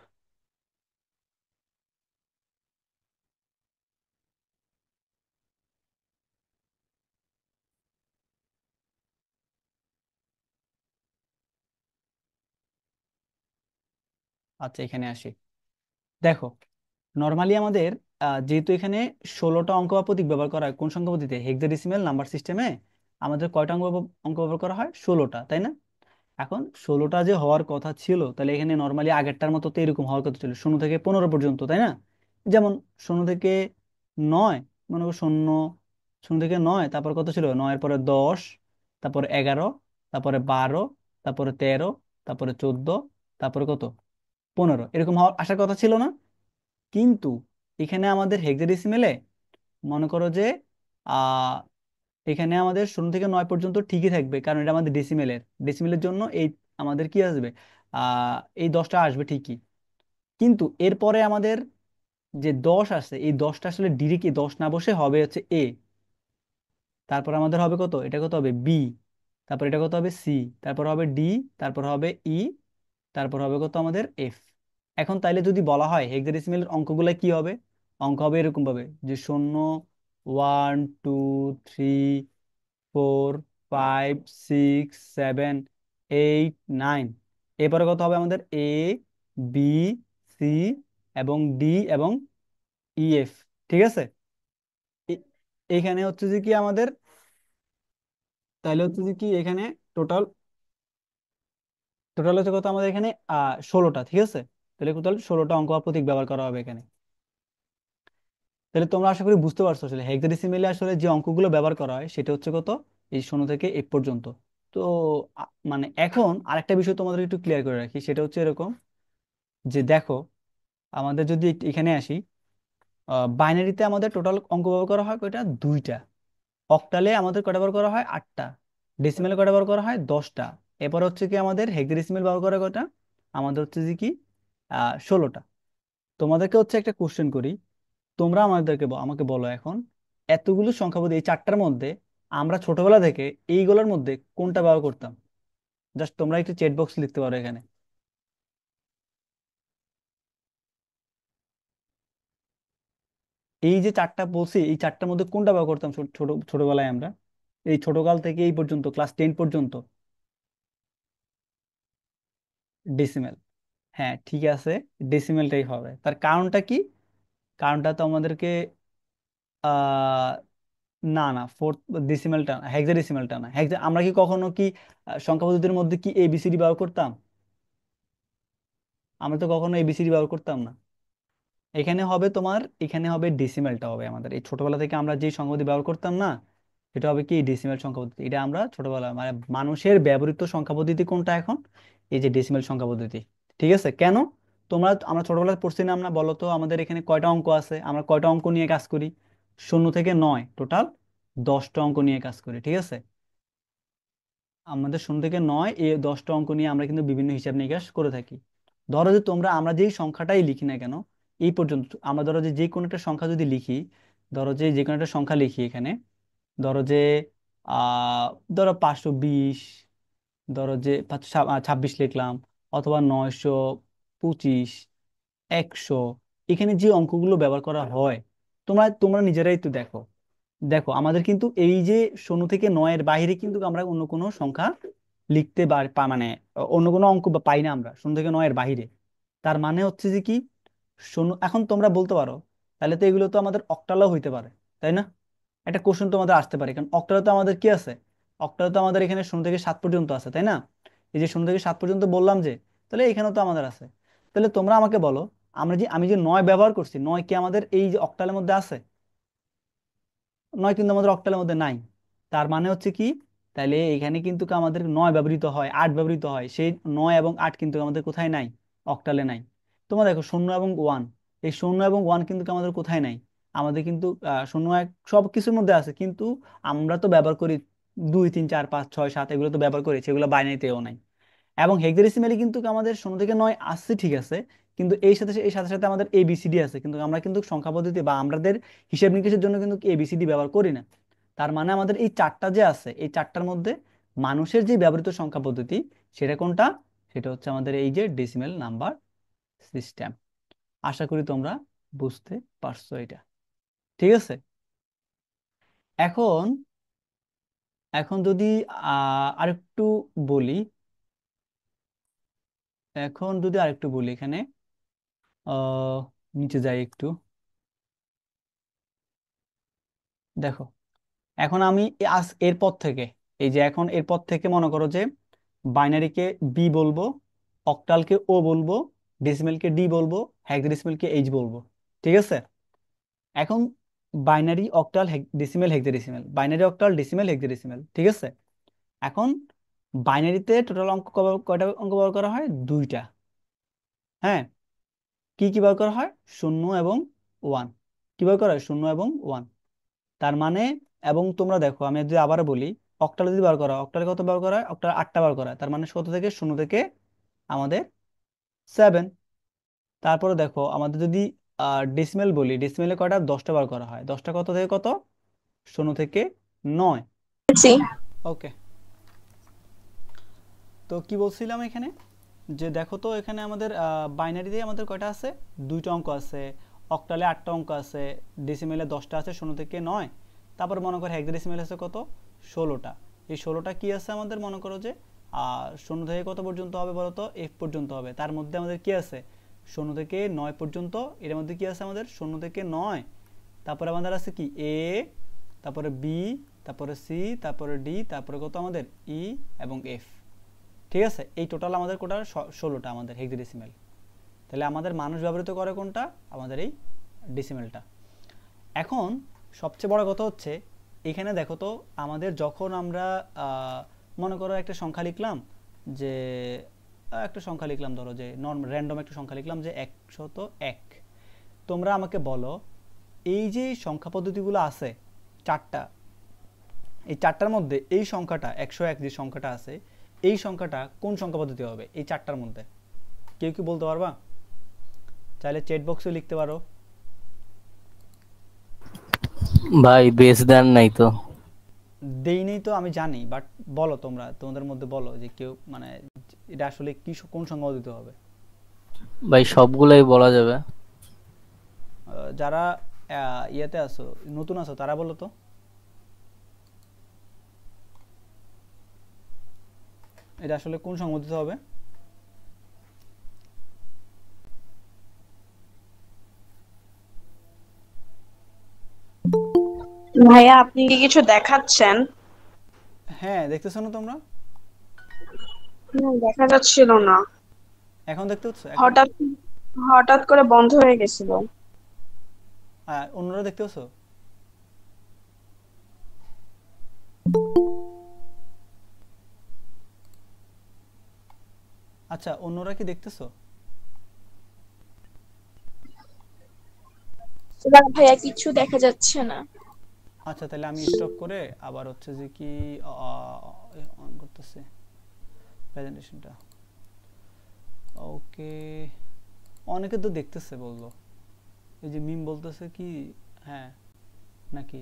আচ্ছা, এখানে আসি। দেখো, নর্মালি আমাদের যেহেতু এখানে 16টা অঙ্ক বা প্রতীক ব্যবহার করা হয় কোন সংখ্যা পদ্ধতিতে, হেক্সাডেসিমাল নাম্বার সিস্টেমে, আমাদের কয়টা অঙ্ক ব্যবহার করা হয়? 16টা, তাই না? এখন 16টা যে হওয়ার কথা ছিল, তাহলে এখানে নর্মালি আগেরটার মতো তো এরকম হওয়ার কথা ছিল, শূন্য থেকে 15 পর্যন্ত, তাই না? যেমন শূন্য থেকে 9, মনে করো শূন্য, শূন্য থেকে 9, তারপর কত ছিল? 9-এর পরে 10, তারপরে 11, তারপরে 12, তারপরে 13, তারপরে 14, তারপরে কত? 15। এরকম হওয়ার আসার কথা ছিল না? কিন্তু এখানে আমাদের হেক্সাডেসিমেলে মনে করো যে আহ এখানে আমাদের শূন্য থেকে 9 পর্যন্ত ঠিকই থাকবে, কারণ এটা আমাদের ডেসিমেলের, ডেসিমেলের জন্য এই আমাদের কি আসবে? এই 10টা আসবে ঠিকই। কিন্তু এরপরে আমাদের যে 10 আছে, এই 10টা আসলে ডিরেক্ট 10 না বসে হবে হচ্ছে এ, তারপর আমাদের হবে কত? এটা কত হবে? বি। তারপর এটা কত হবে? সি। তারপর হবে ডি। তারপর হবে ই। তারপর হবে কত আমাদের? এফ। এখন তাইলে যদি বলা হয় হেক্সাডেসিমেলের অঙ্কগুলো কি হবে, অঙ্ক হবে এরকম ভাবে যে শূন্য, 1, 2, 3, 4, 5, 6, 7, 8, 9। এরপরে কত হবে আমাদের? এ, বি, সি, এবং ডি, এবং ই, এফ। ঠিক আছে? এ- এখানে হচ্ছে যে কি আমাদের, তাহলে হচ্ছে যে কি এখানে টোটাল, টোটাল হচ্ছে কত আমাদের এখানে? 16টা। ঠিক আছে? তাহলে টোটাল 16টা অঙ্ক বা প্রতীক ব্যবহার করা হবে এখানে। তাহলে তোমরা আশা করি বুঝতে পারছো আসলে হেক্সাডেসিমেলে আসলে যে অঙ্কগুলো ব্যবহার করা হয় সেটা হচ্ছে কত? এই শূন্য থেকে এ পর্যন্ত। তো মানে এখন আরেকটা বিষয় তোমাদের একটু ক্লিয়ার করে রাখি, সেটা হচ্ছে এরকম যে দেখো, আমাদের যদি এখানে আসি, বাইনারিতে আমাদের টোটাল অঙ্ক ব্যবহার করা হয় কয়টা? 2টা। অক্টালে আমাদের কয়টা ব্যবহার করা হয়? 8টা। ডেসিমেলে কয়টা ব্যবহার করা হয়? 10টা। এরপর হচ্ছে কি আমাদের হেক্সাডেসিমেল ব্যবহার করা কয়টা, আমাদের হচ্ছে যে কি 16টা। তোমাদেরকে হচ্ছে একটা কোশ্চেন করি, তোমরা আমাকে বলো এখন, এতগুলো সংখ্যা বলতে এই চারটার মধ্যে আমরা ছোটবেলা থেকে এইগুলোর মধ্যে কোনটা ব্যবহার করতাম? জাস্ট তোমরা একটু চেট বক্স লিখতে পারো এখানে। এই যে চারটা বলছি, এই চারটার মধ্যে কোনটা ব্যবহার করতাম ছোটবেলায় আমরা, এই ছোটকাল থেকে এই পর্যন্ত ক্লাস 10 পর্যন্ত? ডেসিমেল। হ্যাঁ ঠিক আছে, ডেসিমেলটাই হবে। তার কারণটা কি? কারণটা তো আমাদেরকে আহ না না, ফোর্থ ডেসিমেলটা, হেক্সাডেসিমেলটা না। আমরা কি কখনো কি সংখ্যা পদ্ধতির মধ্যে কি এবিসিডি ব্যবহার করতাম? আমরা তো কখনো এবিসিডি ব্যবহার করতাম না। এখানে হবে তোমার, এখানে হবে ডেসিমেলটা হবে আমাদের। এই ছোটবেলা থেকে আমরা যে সংখ্যা পদ্ধতি ব্যবহার করতাম না, এটা হবে কি ডেসিমেল সংখ্যা পদ্ধতি। এটা আমরা ছোটবেলা মানে মানুষের ব্যবহৃত সংখ্যা পদ্ধতি কোনটা এখন? এই যে ডেসিমেল সংখ্যা পদ্ধতি। ঠিক আছে, কেন? আমরা ছোটবেলায় পড়ছি না, আমরা বলো তো আমাদের এখানে কয়টা অঙ্ক আছে, আমরা কয়টা অঙ্ক নিয়ে কাজ করি? 0 থেকে 9, টোটাল 10টা অঙ্ক নিয়ে কাজ করি। ঠিক আছে, আমাদের 0 থেকে 9 এই 10টা অঙ্ক নিয়ে আমরা কিন্তু বিভিন্ন হিসাব নিকাশ করে থাকি। ধরো যে আমরা যেই সংখ্যাটাই লিখি না কেন এই পর্যন্ত, আমরা ধরো যে যে কোনো একটা সংখ্যা যদি লিখি, ধরো যে যে কোনো একটা সংখ্যা লিখি এখানে, ধরো যে আহ ধরো 520, ধরো যে 526 লিখলাম, অথবা 925, 100, এখানে যে অঙ্কগুলো ব্যবহার করা হয়, তোমরা তোমরা নিজেরাই তো দেখো। দেখো আমাদের কিন্তু এই যে 0 থেকে 9-এর বাইরে কিন্তু আমরা অন্য কোনো সংখ্যা লিখতে মানে অন্য কোনো অঙ্ক পাই না আমরা 0 থেকে 9-এর বাইরে। তার মানে হচ্ছে যে কি, এখন তোমরা বলতে পারো তাহলে তো এগুলো তো আমাদের অক্টালও হইতে পারে, তাই না? একটা কোশ্চেন তোমাদের আসতে পারে, কারণ অক্টালে তো আমাদের কি আছে, অক্টালে তো আমাদের এখানে 0 থেকে 7 পর্যন্ত আছে, তাই না? এই যে 0 থেকে 7 পর্যন্ত বললাম যে, তাহলে এখানেও তো আমাদের আছে। তাহলে তোমরা আমাকে বলো, আমি যে 9 ব্যবহার করছি, 9 কি আমাদের এই যে অক্টালের মধ্যে আছে? 9 কিন্তু আমাদের অক্টালের মধ্যে নাই। তার মানে হচ্ছে কি, তাহলে এখানে কিন্তু আমাদের 9 ব্যবহৃত হয়, 8 ব্যবহৃত হয়, সেই 9 এবং 8 কিন্তু আমাদের কোথায় নাই? অক্টালে নাই। তোমরা দেখো 0 এবং 1, এই 0 এবং 1 কিন্তু আমাদের কোথায় নাই? আমাদের কিন্তু 0 1 সব কিছুর মধ্যে আছে, কিন্তু আমরা তো ব্যবহার করি 2 3 4 5 6 7, এগুলো তো ব্যবহার করি, সেগুলো বাইনারিতেও নাই। এবং হেক্সাডেসিমালি কিন্তু আমাদের 0 থেকে 9 আসছে ঠিক আছে, কিন্তু এই সাথে সাথে আমাদের এবিসিডি আছে, কিন্তু আমরা কিন্তু সংখ্যা পদ্ধতি বা আমাদের হিসাব নিকেশের জন্য কিন্তু এবিসিডি ব্যবহার করি না। তার মানে আমাদের এই চারটা যে আছে, এই চারটার মধ্যে মানুষের যে ব্যবহৃত সংখ্যা পদ্ধতি, সেটা কোনটা? সেটা হচ্ছে আমাদের এই যে ডেসিমেল নাম্বার সিস্টেম। আশা করি তোমরা বুঝতে পারছো এটা। ঠিক আছে, এখন এখন যদি আরেকটু বলি, এখানে আহ নিচে যাই একটু। দেখো, এখন আমি এরপর থেকে, এই যে এখন এরপর থেকে মনে করো যে বাইনারিকে বি বলবো, অক্টালকে ও বলবো, ডেসিমেলকে ডি বলবো, হেক্সাডেসিমেলকে এইচ বলবো। ঠিক আছে, এখন binary, octal, decimal, hexadecimal, binary, octal, decimal, hexadecimal. ঠিক আছে, এখন বাইনারিতে টোটাল অঙ্ক কয়টা অঙ্ক ব্যবহার করা হয়? 2টা। হ্যাঁ, কি কি ব্যবহার করা হয়? 0 এবং 1। কি ব্যবহার করা হয়? 0 এবং 1। তার মানে, এবং তোমরা দেখো আমি যদি আবার বলি, অক্টাল যদি বার করা হয়, অক্টালে কত বার করা হয়? অক্টাল 8টা বার করা হয়। তার মানে কত থেকে? 0 থেকে আমাদের 7। তারপরে দেখো আমাদের যদি ডেসিমেল বলি, ডেসিমেলে কয়টা? 10টা বার করা হয়। 10টা কত থেকে কত? 0 থেকে 9। জি। ওকে, তো কি বলছিলাম এখানে, যে দেখো তো এখানে আমাদের বাইনারিতে আমাদের কয়টা আছে? 2টা অঙ্ক আছে, অক্টালে 8টা অঙ্ক আছে, ডেসিমেলে 10টা আছে 0 থেকে 9। তারপর মনে করো হেক্সাডেসিমেলে আছে কত? 16টা। এই 16টা কি আছে আমাদের? মনে করো যে 0 থেকে কত পর্যন্ত হবে বলো তো? এফ পর্যন্ত হবে। তার মধ্যে আমাদের কি আছে? 0 থেকে 9 পর্যন্ত, এর মধ্যে কি আছে আমাদের? 0 থেকে 9। তারপরে আমাদের আছে কি? এ, তারপরে বি, তারপরে সি, তারপরে ডি, তারপরে কত আমাদের? ই এবং এফ। ঠিক আছে, এই টোটাল আমাদের কোটা 16টা আমাদের হেক্সাডেসিমেল। তাহলে আমাদের মানুষ ব্যবহৃত করে কোনটা? আমাদের এই ডেসিমেলটা। এখন সবচেয়ে বড় কথা হচ্ছে, এখানে দেখো তো আমাদের যখন আমরা মনে করো একটা সংখ্যা লিখলাম, যে একটা সংখ্যা লিখলাম, ধরো যে র্যান্ডম একটা সংখ্যা লিখলাম যে 101। তোমরা আমাকে বলো, এই যে সংখ্যা পদ্ধতিগুলো আছে চারটা, এই চারটার মধ্যে এই সংখ্যাটা 101 যে সংখ্যাটা আছে, এই সংখ্যাটা কোন সংখ্যা পদ্ধতি হবে এই চারটার মধ্যে? কেউ কি বলতে পারবা? চাইলে চ্যাট বক্সে লিখতে পারো। ভাই বেশ দেন নাই তো। দেই নেই তো আমি জানি, বাট বলো তোমরা তোমাদের মধ্যে বলো যে কেউ মানে এটা আসলে কি কোন সংখ্যা পদ্ধতি হবে। ভাই সবগুলাই বলা যাবে। যারা ইয়েতে আছো, নতুন আছো, তারা বলো তো এটা আসলে কোন সংখ্যা পদ্ধতি হবে। ভাইয়া আপনি কি কিছু দেখাচ্ছেন? হ্যাঁ, দেখতেছো না তোমরা? দেখা যাচ্ছিল না। এখন দেখতে পাচ্ছ এখন? হঠাৎ হঠাৎ করে বন্ধ হয়ে গেছিল। অন্যরা দেখতে পাচ্ছ? আচ্ছা, অন্যরা কি দেখতেছো? এবার ভাইয়া কিছু দেখা যাচ্ছে না। আচ্ছা, তাহলে আমি স্টপ করে আবার হচ্ছে যে কি অন করতেছি প্রেজেন্টেশনটা। ওকে, অনেকে তো দেখতেছে বললো, এই যে মিম বলতেছে কি, হ্যাঁ নাকি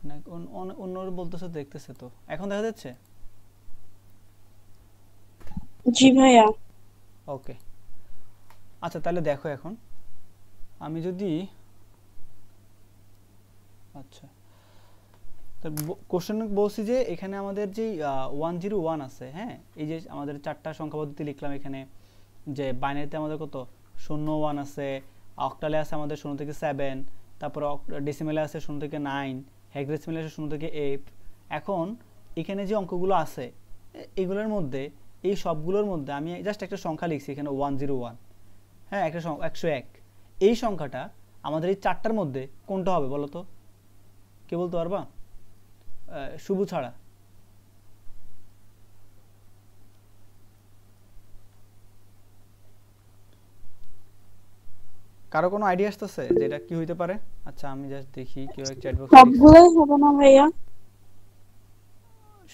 না অন্যরা বলতেছে দেখতেছে, তো এখন দেখা যাচ্ছে? জি ভাইয়া। ওকে, আচ্ছা তাহলে দেখো এখন আমি যদি, আচ্ছা কোশ্চেন বলছি যে এখানে আমাদের যে 101 আছে, হ্যাঁ এই যে আমাদের চারটা সংখ্যা পদ্ধতি লিখলাম এখানে, যে বাইনারিতে আমাদের কত 0 1 আছে, অক্টালে আছে আমাদের 0 থেকে 7, তারপর ডেসিমেলে আছে 0 থেকে 9, হেক্সাডেসিমেলে আছে 0 থেকে 8। এখন এখানে যে অঙ্কগুলো আছে এগুলোর মধ্যে, এই সবগুলোর মধ্যে আমি জাস্ট একটা সংখ্যা লিখছি এখানে 101, হ্যাঁ একটা 101। এই সংখ্যাটা আমাদের এই চারটার মধ্যে কোনটা হবে বলো তো? কে বলতে পারবা শুভ ছাড়া? কারো কোনো আইডিয়া আসতেছে যে এটা কি হইতে পারে? আচ্ছা আমি জাস্ট দেখি কেউ এক চ্যাট বক্সে লিখছে। সবগুলোই হবে না ভাইয়া?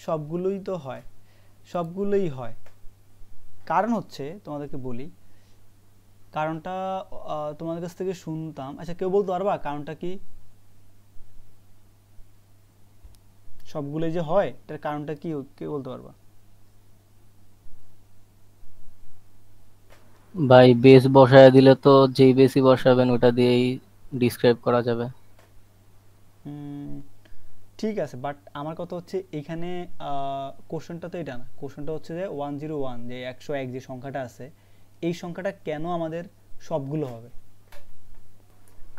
সবগুলোই তো হয়, সবগুলোই হয়। কারণ হচ্ছে তোমাদেরকে বলি, কারণটা তোমাদের কাছ থেকে শুনতাম। আচ্ছা কেউ বলতে পারবা কারণটা কি? সবগুলোই যে হয় এটার কারণটা কি, কেউ বলতে পারবা? ভাই বেস বসায় দিলে তো যেই বেসই বসাবেন ওটা দিয়েই ডিসক্রাইব করা যাবে। ঠিক আছে, বাট আমার কথা হচ্ছে এখানে কোশ্চেনটা তো এটা না, কোশ্চেনটা হচ্ছে যে 101, যে 101 যে সংখ্যাটা আছে, এই সংখ্যাটা কেন আমাদের সবগুলো হবে?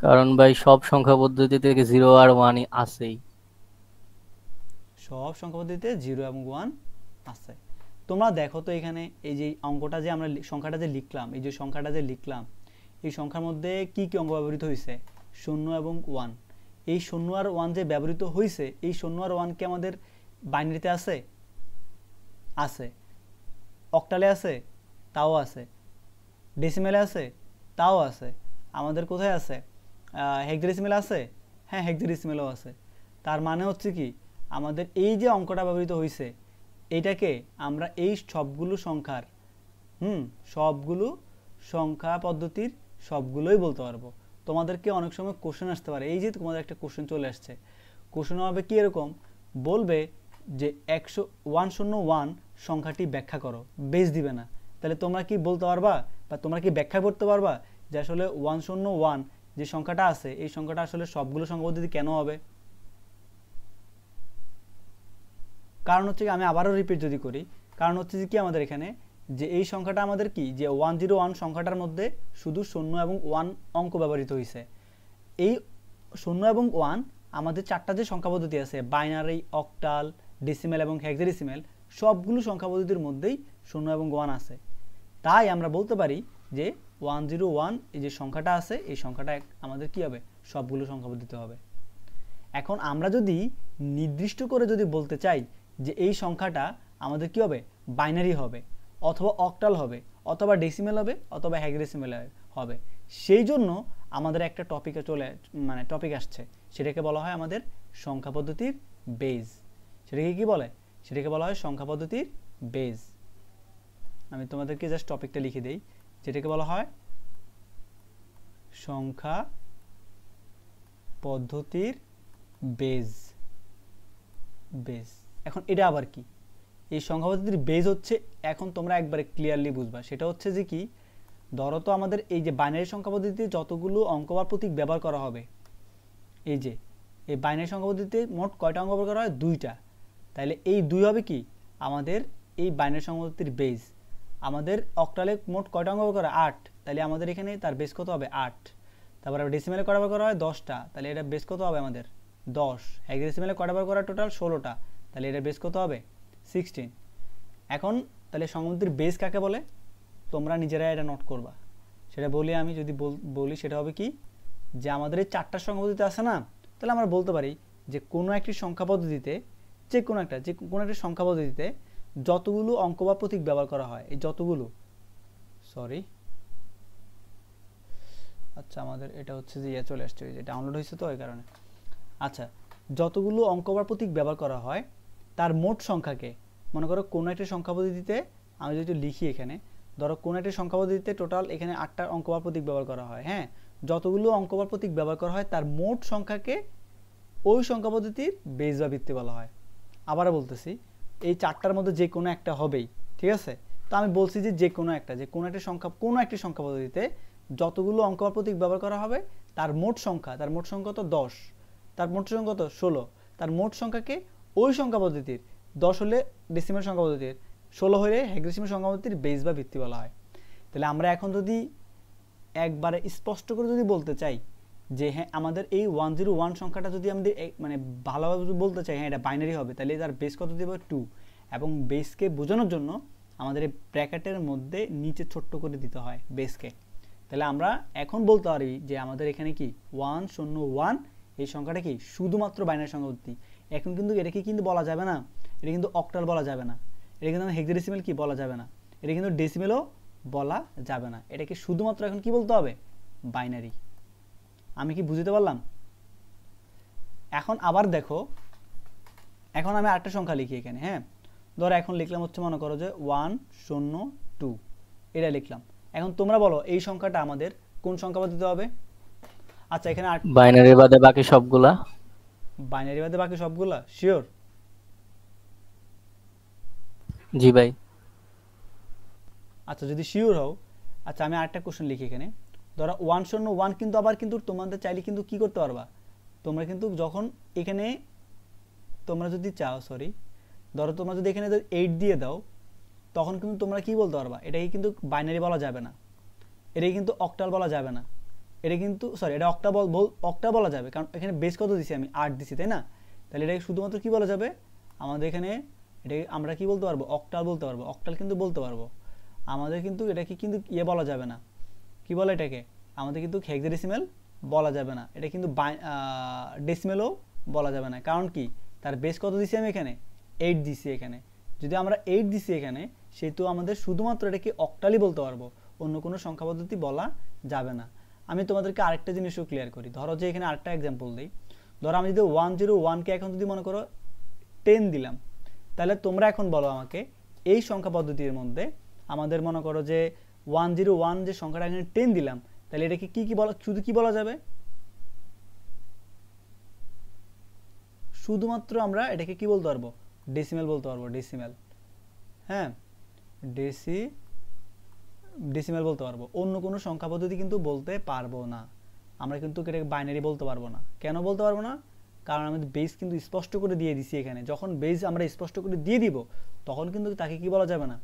কারণ ভাই সব সংখ্যা পদ্ধতি থেকে 0 আর 1 আছেই। সব সংখ্যা পদ্ধতিতে 0 এবং 1 আছে। তোমরা দেখো তো এখানে এই যে অঙ্কটা যে আমরা সংখ্যাটা যে লিখলাম, এই যে সংখ্যাটা যে লিখলাম, এই সংখ্যার মধ্যে কি কি অঙ্ক ব্যবহৃত হয়েছে? 0 এবং 1। এই 0 আর 1 যে ব্যবহৃত হয়েছে, এই 0 আর 1 কি আমাদের বাইনারিতে আছে? আছে। অক্টালে আছে? তাও আছে। ডেসিমেলে আছে? তাও আছে। আমাদের কোথায় আছে? হেক্সাডেসিমেলে আছে? হ্যাঁ হেক্সাডেসিমেলেও আছে। তার মানে হচ্ছে কি, আমাদের এই যে অঙ্কটা ব্যবহৃত হয়েছে, এইটাকে আমরা এই সবগুলো সংখ্যার সবগুলো সংখ্যা পদ্ধতির সবগুলোই বলতে পারবো। তোমাদেরকে অনেক সময় কোশ্চেন আসতে পারে, এই যে তোমাদের একটা কোশ্চেন চলে আসছে, কোশ্চেন হবে কি এরকম, বলবে যে 101 সংখ্যাটি ব্যাখ্যা করো, বেস দিবে না। তাহলে তোমরা কি বলতে পারবা বা তোমরা কি ব্যাখ্যা করতে পারবা যে আসলে 101 যে সংখ্যাটা আছে এই সংখ্যাটা আসলে সবগুলো সংখ্যা পদ্ধতি কেন হবে? কারণ হচ্ছে কি, আমি আবারও রিপিট যদি করি, কারণ হচ্ছে যে কি আমাদের এখানে যে এই সংখ্যাটা আমাদের কি, যে 101 সংখ্যাটার মধ্যে শুধু 0 এবং 1 অঙ্ক ব্যবহৃত হয়েছে। এই 0 এবং 1 আমাদের চারটা যে সংখ্যা পদ্ধতি আছে, বাইনারি, অক্টাল, ডেসিমেল এবং হেক্সাডেসিমেল, সবগুলো সংখ্যা পদ্ধতির মধ্যেই 0 এবং 1 আছে। তাই আমরা বলতে পারি যে 101 এই যে সংখ্যাটা আছে, এই সংখ্যাটা আমাদের কি হবে, সবগুলো সংখ্যা পদ্ধতি হবে। এখন আমরা যদি নির্দিষ্ট করে যদি বলতে চাই যে এই সংখ্যাটা আমাদের কি হবে, বাইনারি হবে, অথবা অক্টাল হবে, অথবা ডেসিমেল হবে, অথবা হেক্সাডেসিমেল হবে, সেই জন্য আমাদের একটা টপিকে টপিক আসছে, সেটাকে বলা হয় আমাদের সংখ্যা পদ্ধতির বেস। সেটাকে কি বলে? সেটাকে বলা হয় সংখ্যা পদ্ধতির বেজ। আমি তোমাদেরকে জাস্ট টপিকটা লিখে দেই, যেটাকে বলা হয় সংখ্যা পদ্ধতির বেজ। বেজ এখন এটা আবার কি? এই সংখ্যা পদ্ধতির বেজ হচ্ছে, এখন তোমরা একবারে ক্লিয়ারলি বুঝবা, সেটা হচ্ছে যে কি, ধরো তো আমাদের এই যে বাইনারি সংখ্যা পদ্ধতিতে যতগুলো অঙ্ক বা প্রতীক ব্যবহার করা হবে, এই যে এই বাইনারি সংখ্যা পদ্ধতিতে মোট কয়টা অঙ্ক ব্যবহার করা হয়? 2টা। তাহলে এই 2 হবে কি আমাদের এই বাইনারি সংখ্যা পদ্ধতির বেজ। আমাদের অক্টালে মোট কয়টা অঙ্ক ব্যবহার করা হয়? 8। তাহলে আমাদের এখানে তার বেজ কত হবে? 8। তারপরে ডেসিমেলে কয়টা ব্যবহার করা হয়? 10টা। তাহলে এটা বেজ কত হবে আমাদের? 10। হেক্সাডেসিমেলে কয়টা ব্যবহার করা হয়? টোটাল 16টা। তাহলে এটা বেজ কত হবে? 16। এখন তাহলে সংখ্যা পদ্ধতির বেজ কাকে বলে? তোমরা নিজেরা এটা নোট করবা। সেটা বলি আমি, যদি বলি সেটা হবে কি, যে আমাদের এই 4টা সংখ্যা পদ্ধতি আছে না, তাহলে আমরা বলতে পারি যে কোনো একটি সংখ্যা পদ্ধতিতে, যে কোনো একটি সংখ্যা পদ্ধতিতে যতগুলো অঙ্ক বা প্রতীক ব্যবহার করা হয়, এই যতগুলো, সরি আচ্ছা আমাদের এটা হচ্ছে যে চলে আসছে, যে ডাউনলোড হয়েছে তো এই কারণে। আচ্ছা, যতগুলো অঙ্ক বা প্রতীক ব্যবহার করা হয় তার মোট সংখ্যাকে, মনে করো কোনো একটি সংখ্যা পদ্ধতিতে আমি যদি লিখি এখানে, ধরো কোনো একটি সংখ্যা পদ্ধতিতে টোটাল এখানে 8টা অঙ্ক বা প্রতীক ব্যবহার করা হয়, হ্যাঁ, যতগুলো অঙ্ক বা প্রতীক ব্যবহার করা হয় তার মোট সংখ্যাকে ওই সংখ্যা পদ্ধতির বেজ বা ভিত্তি বলা হয়। আবারও বলতেছি, এই 4টার মধ্যে যে কোনো একটা হবেই, ঠিক আছে? তো আমি বলছি যে কোনো একটি সংখ্যা পদ্ধতিতে যতগুলো অঙ্ক বা প্রতীক ব্যবহার করা হবে তার মোট সংখ্যা তো 10, তার মোট সংখ্যা কত? 16। তার মোট সংখ্যাকে ওই সংখ্যা পদ্ধতির, 10 হলে ডেসিমেল সংখ্যা পদ্ধতির, 16 হলে হেক্সাডেসিমেল সংখ্যা পদ্ধতির বেজ বা ভিত্তি বলা হয়। তাহলে আমরা এখন যদি একবারে স্পষ্ট করে যদি বলতে চাই যে হ্যাঁ আমাদের এই 101 সংখ্যাটা যদি আমাদের মানে ভালোভাবে যদি বলতে চাই হ্যাঁ এটা বাইনারি হবে, তাহলে তার বেস কত দেব? 2। এবং বেসকে বোঝানোর জন্য আমাদের এই ব্র্যাকেটের মধ্যে নিচে ছোট্ট করে দিতে হয় বেসকে। তাহলে আমরা এখন বলতে পারি যে আমাদের এখানে কি 101 এই সংখ্যাটা কি শুধুমাত্র বাইনারি সংখ্যা পদ্ধতি। এখন কিন্তু এটাকে কিন্তু বলা যাবে না, এটা কিন্তু অক্টাল বলা যাবে না, এটা কিন্তু হেক্সাডেসিমেল কি বলা যাবে না, এটা কিন্তু ডেসিমেলও বলা যাবে না, এটাকে শুধুমাত্র এখন কি বলতে হবে? বাইনারি। আমি কি বুঝতে পারলাম? এখন আবার দেখো, এখন আমি আরেকটা সংখ্যা লিখি এখানে, হ্যাঁ, ধরো এখন লিখলাম হচ্ছে, মনে করো যে 102, এটা লিখলাম। এখন তোমরা বলো এই সংখ্যাটা আমাদের কোন সংখ্যা পদ্ধতিতে হবে? আচ্ছা এখানে বাইনারি বাদে বাকি সবগুলা। বাইনারি বাদে বাকি সবগুলা শিওর? জি ভাই। আচ্ছা যদি শিওর হও, আচ্ছা আমি আরেকটা কোশ্চেন লিখি এখানে, ধরো 101 কিন্তু আবার কিন্তু তোমাদের চাইলে কিন্তু কি করতে পারবা, তোমরা কিন্তু যখন এখানে তোমরা যদি চাও, সরি, ধরো তোমরা যদি এখানে 8 দিয়ে দাও, তখন কিন্তু তোমরা কি বলতে পারবা, এটাকে কিন্তু বাইনারি বলা যাবে না, এটাকে কিন্তু অক্টাল বলা যাবে না, এটা কিন্তু সরি এটা অক্টা বলা যাবে, কারণ এখানে বেস কত দিছি আমি? 8 দিছি, তাই না? তাহলে এটাকে শুধুমাত্র কি বলা যাবে আমাদের এখানে? এটাকে আমরা কি বলতে পারবো? অক্টাল বলতে পারবো, অক্টাল কিন্তু বলতে পারবো। আমাদের কিন্তু এটাকে কিন্তু বলা যাবে না, কি বলে এটাকে? আমাদের কিন্তু হেক্সাডেসিমেল বলা যাবে না, এটা কিন্তু ডেসিমেলও বলা যাবে না। কারণ কি, তার বেস কত দিছি আমি এখানে? 8 দিছি এখানে। যদি আমরা 8 দিছি এখানে, সেহেতু আমাদের শুধুমাত্র এটাকে অক্টালই বলতে পারবো, অন্য কোনো সংখ্যা পদ্ধতি বলা যাবে না। আমি তোমাদেরকে আরেকটা জিনিসও ক্লিয়ার করি, ধরো যে এখানে আরেকটা এক্সাম্পল দিই, ধরো আমি যদি 101কে এখন যদি মনে করো 10 দিলাম, তাহলে তোমরা এখন বলো আমাকে এই সংখ্যা পদ্ধতির মধ্যে আমাদের মনে করো যে 101 যে সংখ্যাটা এখানে 10 দিলাম, তাহলে এটাকে কি বলা, শুধু কি বলা যাবে? শুধুমাত্র আমরা এটাকে কি বলতে পারবো? ডেসিমেল বলতে পারবো, ডেসিমেল। হ্যাঁ, ডেসিমেল বলতে পারবো, অন্য কোনো সংখ্যা পদ্ধতি কিন্তু বলতে পারবো না। আমরা কিন্তু এটাকে বাইনারি বলতে পারবো না। কেন বলতে পারবো না? কারণ আমাদের বেস কিন্তু স্পষ্ট করে দিয়ে দিছি এখানে। যখন বেস আমরা স্পষ্ট করে দিয়ে দিব, তখন কিন্তু তাকে কি বলা যাবে না,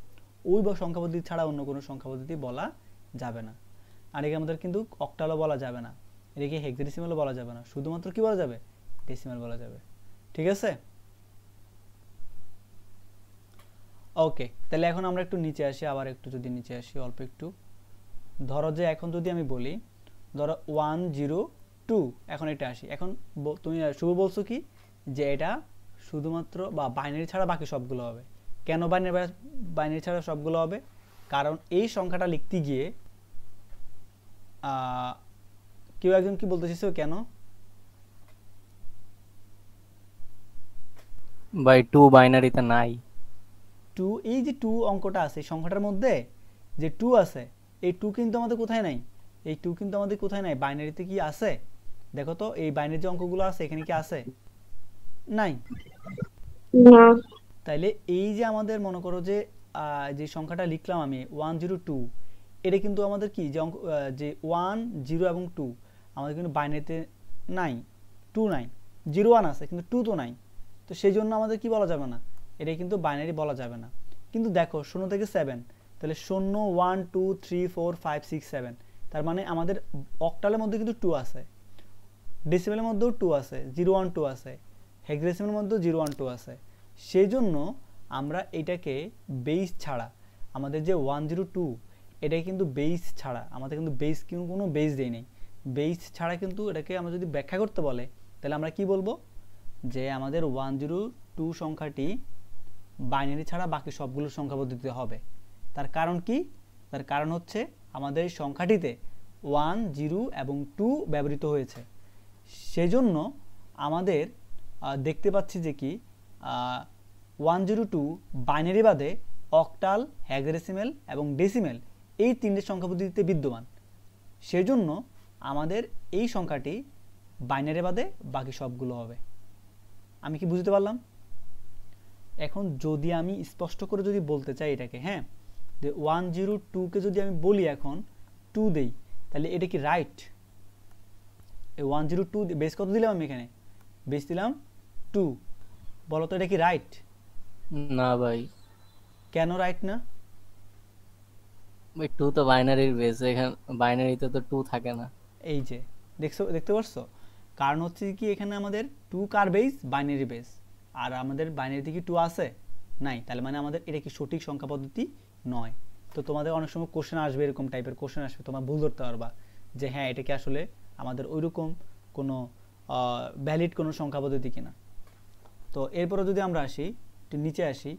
ওই সংখ্যা পদ্ধতি ছাড়া অন্য কোনো সংখ্যা পদ্ধতি বলা যাবে না। আর একে আমাদের কিন্তু অক্টালও বলা যাবে না, এটাকে হেক্সাডেসিমেলও বলা যাবে না, শুধুমাত্র কি বলা যাবে? ডেসিমেল বলা যাবে। ঠিক আছে? ওকে, তাহলে এখন আমরা একটু নিচে আসি, আবার একটু যদি নিচে আসি অল্প একটু, ধরো যে এখন যদি আমি বলি, ধরো 102, এখন এটা আসি, এখন তুমি শুভ বলছো কি যে এটা শুধুমাত্র বা বাইনারি ছাড়া বাকি সবগুলো হবে। কেন বাইনারি ছাড়া সবগুলো হবে? কারণ এই সংখ্যাটা লিখতে গিয়ে কেউ একজন কি বলতে চাইছো কেন? বাই 2 বাইনারিতে নাই। টু, এই যে টু অঙ্কটা আছে সংখ্যাটার মধ্যে যে টু আছে, এই টু কিন্তু আমাদের কোথায় নাই, এই টু কিন্তু আমাদের কোথায় নাই, বাইনারিতে কি আছে দেখো তো, এই বাইনারি যে অঙ্কগুলো আছে এখানে কি আছে, নাই। না। তাইলে এই যে আমাদের মনে করো যে যে সংখ্যাটা লিখলাম আমি 102, এটা কিন্তু আমাদের কি যে অঙ্ক যে 1 0 এবং 2 আমাদের কিন্তু বাইনারিতে নাই, 2 নাই, 0 1 আছে কিন্তু 2 তো নাই, তো সেই জন্য আমাদের কি বলা যাবে না, এটা কিন্তু বাইনারি বলা যাবে না। কিন্তু দেখো 0 থেকে 7, তাহলে 0 1 2 3 4 5 6 7, তার মানে আমাদের অক্টালের মধ্যে কিন্তু 2 আছে, ডেসিমেলের মধ্যেও 2 আছে, 0 1 2 আছে, হেক্সাডেসিমেলের মধ্যেও 0 1 2 আছে। সেই জন্য আমরা এটাকে বেস ছাড়া, আমাদের যে 102 এটা কিন্তু বেস ছাড়া, আমাদের কিন্তু বেস কোনো বেস দেই নেই, বেস ছাড়া কিন্তু এটাকে আমরা যদি ব্যাখ্যা করতে বলে তাহলে আমরা কি বলবো, যে আমাদের 102 সংখ্যাটি বাইনারি ছাড়া বাকি সবগুলো সংখ্যা পদ্ধতিতে হবে। তার কারণ কি, তার কারণ হচ্ছে আমাদের এই সংখ্যাটিতে 1 0 এবং 2 ব্যবহৃত হয়েছে, সেজন্য আমাদের দেখতে পাচ্ছি যে কি 102 বাইনারি বাদে অক্টাল, হেক্সাডেসিমেল এবং ডেসিমেল এই তিনটে সংখ্যা পদ্ধতিতে বিদ্যমান, সেজন্য আমাদের এই সংখ্যাটি বাইনারি বাদে বাকি সবগুলো হবে। আমি কি বুঝতে পারলাম? এখন যদি আমি স্পষ্ট করে যদি বলতে চাই এটাকে, হ্যাঁ, যে 102কে যদি আমি বলি এখন 2 দেই, তাহলে এটা কি রাইট? এই 102 বেস কত দিলাম আমি এখানে, বেস দিলাম 2, বলো তো এটা কি রাইট? না ভাই, কেন রাইট না? ওই 2 তো বাইনারির বেস, এখানে বাইনারিতে তো 2 থাকে না। এই যে দেখতে পারছো, কারণ হচ্ছে কি এখানে আমাদের 2 কার বেস, বাইনারি বেস, আর আমাদের বাইনারিতে কি 2 আছে, নাই, তাহলে মানে আমাদের এটা কি সঠিক সংখ্যা পদ্ধতি নয়। তো তোমাদের অনেক সময় কোশ্চেন আসবে, এরকম টাইপের কোশ্চেন আসবে, তোমরা ভুল ধরতে পারবা যে হ্যাঁ এটা কি আসলে আমাদের ওইরকম কোনো ভ্যালিড কোনো সংখ্যা পদ্ধতি কিনা। তো এরপরে যদি আমরা আসি, একটু নিচে আসি,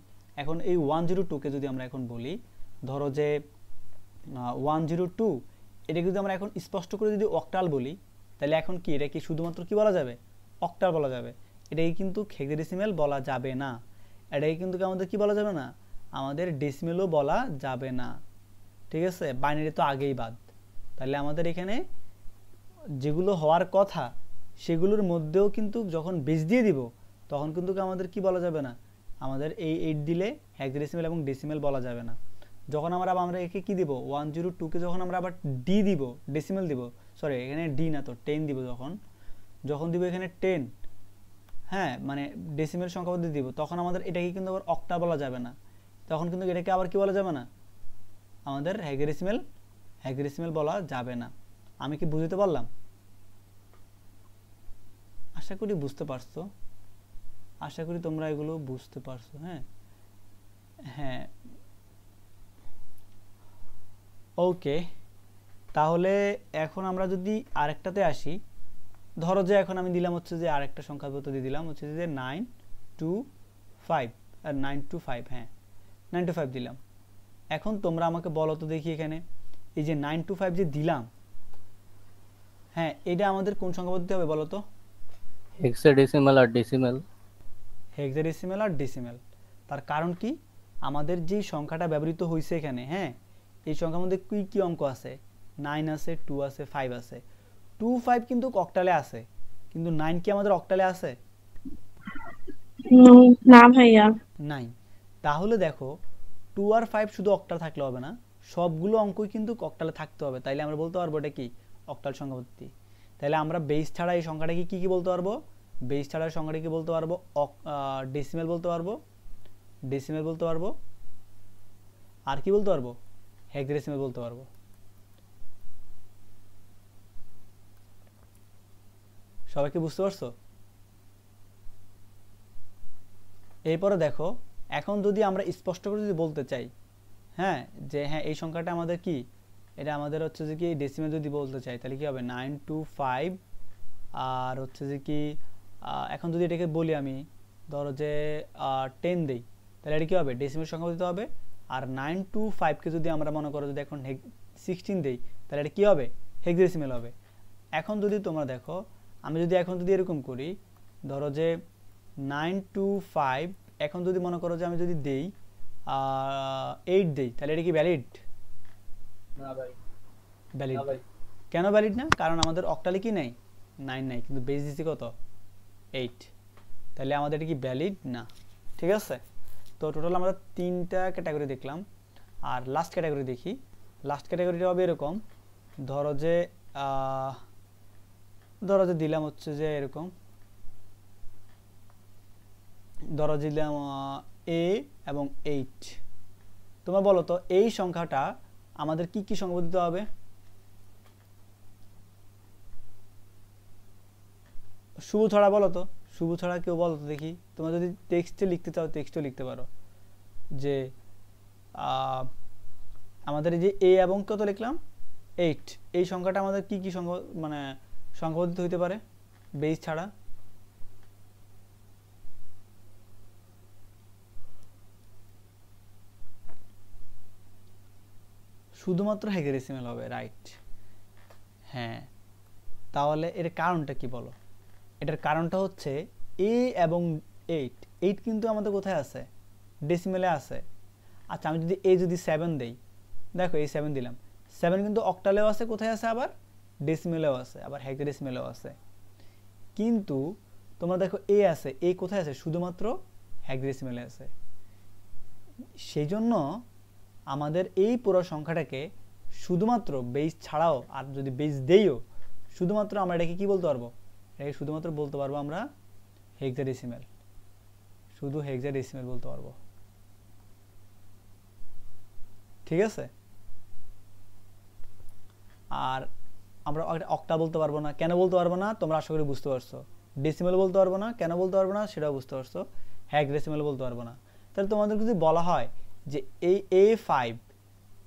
এখন এই 102কে যদি আমরা এখন বলি, ধরো যে 102, এটা যদি আমরা এখন স্পষ্ট করে যদি অক্টাল বলি, তাহলে এখন কি এটা কি শুধুমাত্র কি বলা যাবে, অক্টাল বলা যাবে, এটাকে কিন্তু হেক্সাডেসিমেল বলা যাবে না, এটাকে কিন্তু আমাদের কি বলা যাবে না, আমাদের ডেসিমেলও বলা যাবে না, ঠিক আছে, বাইনারি তো আগেই বাদ। তাহলে আমাদের এখানে যেগুলো হওয়ার কথা সেগুলোর মধ্যেও কিন্তু যখন বেস দিয়ে দিব তখন কিন্তু আমাদের কি বলা যাবে না, আমাদের এই 8 দিলে হেক্সাডেসিমেল এবং ডেসিমেল বলা যাবে না। যখন আমরা একে কি দিব, 102কে যখন আমরা আবার ডি দিব, ডেসিমেল দিব, সরি এখানে ডি না তো 10 দিব, যখন দিব এখানে 10, হ্যাঁ মানে ডেসিমেল সংখ্যা পদ্ধতি দিব, তখন আমাদের এটাকে কিন্তু আবার অক্টা বলা যাবে না, তখন কিন্তু এটাকে আবার কি বলা যাবে না, আমাদের হেক্সাডেসিমেল বলা যাবে না। আমি কি বুঝতে পারলাম? আশা করি বুঝতে পারছো, আশা করি তোমরা এগুলো বুঝতে পারছো। হ্যাঁ হ্যাঁ, ওকে, তাহলে এখন আমরা যদি আরেকটাতে আসি, ধরো যে এখন আমি দিলাম হচ্ছে যে আরেকটা সংখ্যা পদ্ধতি দিলাম হচ্ছে যে 925 আর 925, হ্যাঁ 925 দিলাম। এখন তোমরা আমাকে বলো তো দেখি এখানে এই যে 925 যে দিলাম, হ্যাঁ এটা আমাদের কোন সংখ্যা পদ্ধতি হবে বলো তো? হেক্সাডেসিমাল আর ডেসিমেল। হেক্সাডেসিমেল আর ডেসিমেল। তার কারণ কি, আমাদের যে সংখ্যাটা ব্যবহৃত হয়েছে এখানে, হ্যাঁ এই সংখ্যার মধ্যে কি কি অঙ্ক আছে, 9 আছে, 2 আছে, 5 আছে, 2 5 কিন্তু অক্টালে আছে, কিন্তু 9 কি আমাদের অক্টালে আছে? না ভাইয়া। নাই। তাহলে দেখো 2 আর 5 শুধু অক্টাল থাকলে হবে না, সবগুলো অঙ্কই কিন্তু অক্টালে থাকতে হবে, তাইলে আমরা বলতে পারবো এটা কি অক্টাল সংখ্যা পদ্ধতি। তাহলে আমরা বেস ছাড়া এই সংখ্যাটাকে কি কি বলতে পারবো, বেস ছাড়া এই সংখ্যাটাকে কি বলতে পারবো, ডেসিমেল বলতে পারবো, ডেসিমেল বলতে পারবো, আর কি বলতে পারবো, হেক্সাডেসিমেল বলতে পারবো। সবাই কি বুঝতে পারছো? এরপরে দেখো এখন যদি আমরা স্পষ্ট করে যদি বলতে চাই, হ্যাঁ যে হ্যাঁ এই সংখ্যাটা আমাদের কি, এটা আমাদের হচ্ছে যে কি ডেসিমেল যদি বলতে চাই তাহলে কি হবে 925, আর হচ্ছে যে কি এখন যদি এটাকে বলি আমি, ধরো যে 10 দেই, তাহলে এটা কি হবে, ডেসিমেল সংখ্যা দিতে হবে। আর 925কে যদি আমরা মনে করো যদি এখন 16 দেই, তাহলে এটা কি হবে, হেক্সাডেসিমেল হবে। এখন যদি তোমরা দেখো, আমি যদি এখন যদি এরকম করি, ধরো যে 925 এখন যদি মনে করো যে আমি যদি দেই 8 দেই, তাহলে এটা কি ভ্যালিড? না ভাই, ভ্যালিড। না ভাই। কেন ভ্যালিড না? কারণ আমাদের অক্টালে কি নাই, 9 নাই, কিন্তু বেস দিছি কত, 8। তাহলে আমাদের এটা কি ভ্যালিড না। ঠিক আছে, তো টোটাল আমরা 3টা ক্যাটাগরি দেখলাম। আর লাস্ট ক্যাটাগরি দেখি। লাস্ট ক্যাটাগরিটা হবে এরকম, ধরো যে দিলাম হচ্ছে যে এরকম, ধরো দিলাম a এবং 8। তোমরা বলো তো এই সংখ্যাটা আমাদের কি কি সংখ্যা দিতে হবে? শুভ ছড়া বলো তো, শুভ ছড়া কেউ বলো তো দেখি। তোমরা যদি টেক্সটে লিখতে চাও টেক্সটে লিখতে পারো যে আমাদের এই যে a এবং কত লিখলাম 8, এই সংখ্যাটা আমাদের কি কি সংখ্যা মানে সংখ্যাবর্ধিত হইতে পারে বেস ছাড়া? শুধুমাত্র হেক্সাডেসিমাল হবে, রাইট। হ্যাঁ, তাহলে এর কারণটা কি বলো? এটার কারণটা হচ্ছে a এবং 8 কিন্তু আমাদের কোথায় আছে, ডেসিমেলে আছে। আচ্ছা, আমি যদি যদি 7 দেই, দেখো এই 7 দিলাম, 7 কিন্তু অক্টালেও আছে, কোথায় আছে আবার, ডেসিমেলেও আছে, আবার হেক্সাডেসিমেলেও আছে। কিন্তু তোমরা দেখো আছে, কোথায় আছে, শুধুমাত্র হেক্সাডেসিমেলে আছে। সেই জন্য আমাদের এই পুরো সংখ্যাটাকে শুধুমাত্র বেস ছাড়াও, আর যদি বেস দেইও, শুধুমাত্র আমরা এটাকে কি বলতে পারবো, এটাকে শুধুমাত্র বলতে পারবো আমরা হেক্সাডেসিমাল, শুধু হেক্সাডেসিমাল বলতে পারবো। ঠিক আছে, আর আমরা অক্টা বলতে পারবো না। কেন বলতে পারবো না তোমরা আশা করি বুঝতে পারছো। ডেসিমাল বলতে পারবো না, কেন বলতে পারবো না সেটাও বুঝতে পারছো। হেক্সাডেসিমাল বলতে পারবো না। তাহলে তোমাদের যদি বলা হয় যে এই A5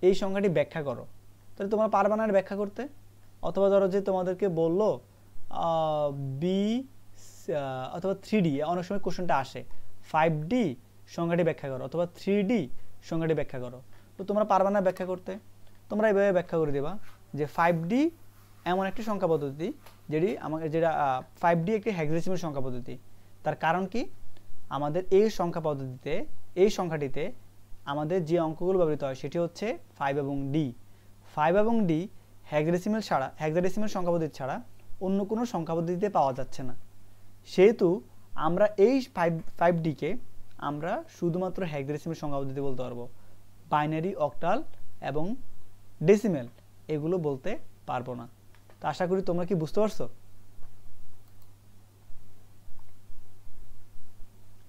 এই সংখ্যাটি ব্যাখ্যা করো, তাহলে তোমরা পারবে না ব্যাখ্যা করতে। অথবা ধরো যে তোমাদেরকে বললো বি অথবা 3D, অনেক সময় কোশ্চেনটা আসে 5D সংখ্যাটি ব্যাখ্যা করো অথবা 3D সংখ্যাটি ব্যাখ্যা করো, তো তোমরা পারবে না ব্যাখ্যা করতে। তোমরা এইভাবে ব্যাখ্যা করে দেবা যে 5D এমন একটি সংখ্যা পদ্ধতি যেটা 5D একটি হেক্সাডেসিমাল সংখ্যা পদ্ধতি। তার কারণ কি, আমাদের এই সংখ্যা পদ্ধতিতে, এই সংখ্যাটিতে আমাদের যে অঙ্কগুলো ব্যবহৃত হয় সেটি হচ্ছে 5 এবং D। 5 এবং D হেক্সাডেসিমাল সংখ্যা পদ্ধতি ছাড়া অন্য কোনো সংখ্যা পদ্ধতিতে পাওয়া যাচ্ছে না। সেহেতু আমরা এই 5Dকে আমরা শুধুমাত্র হেক্সাডেসিমাল সংখ্যা পদ্ধতি বলতে পারবো। বাইনারি, অক্টাল এবং ডেসিমেল এগুলো বলতে পারবো না। তো আশা করি তোমরা কি বুঝতে পারছো।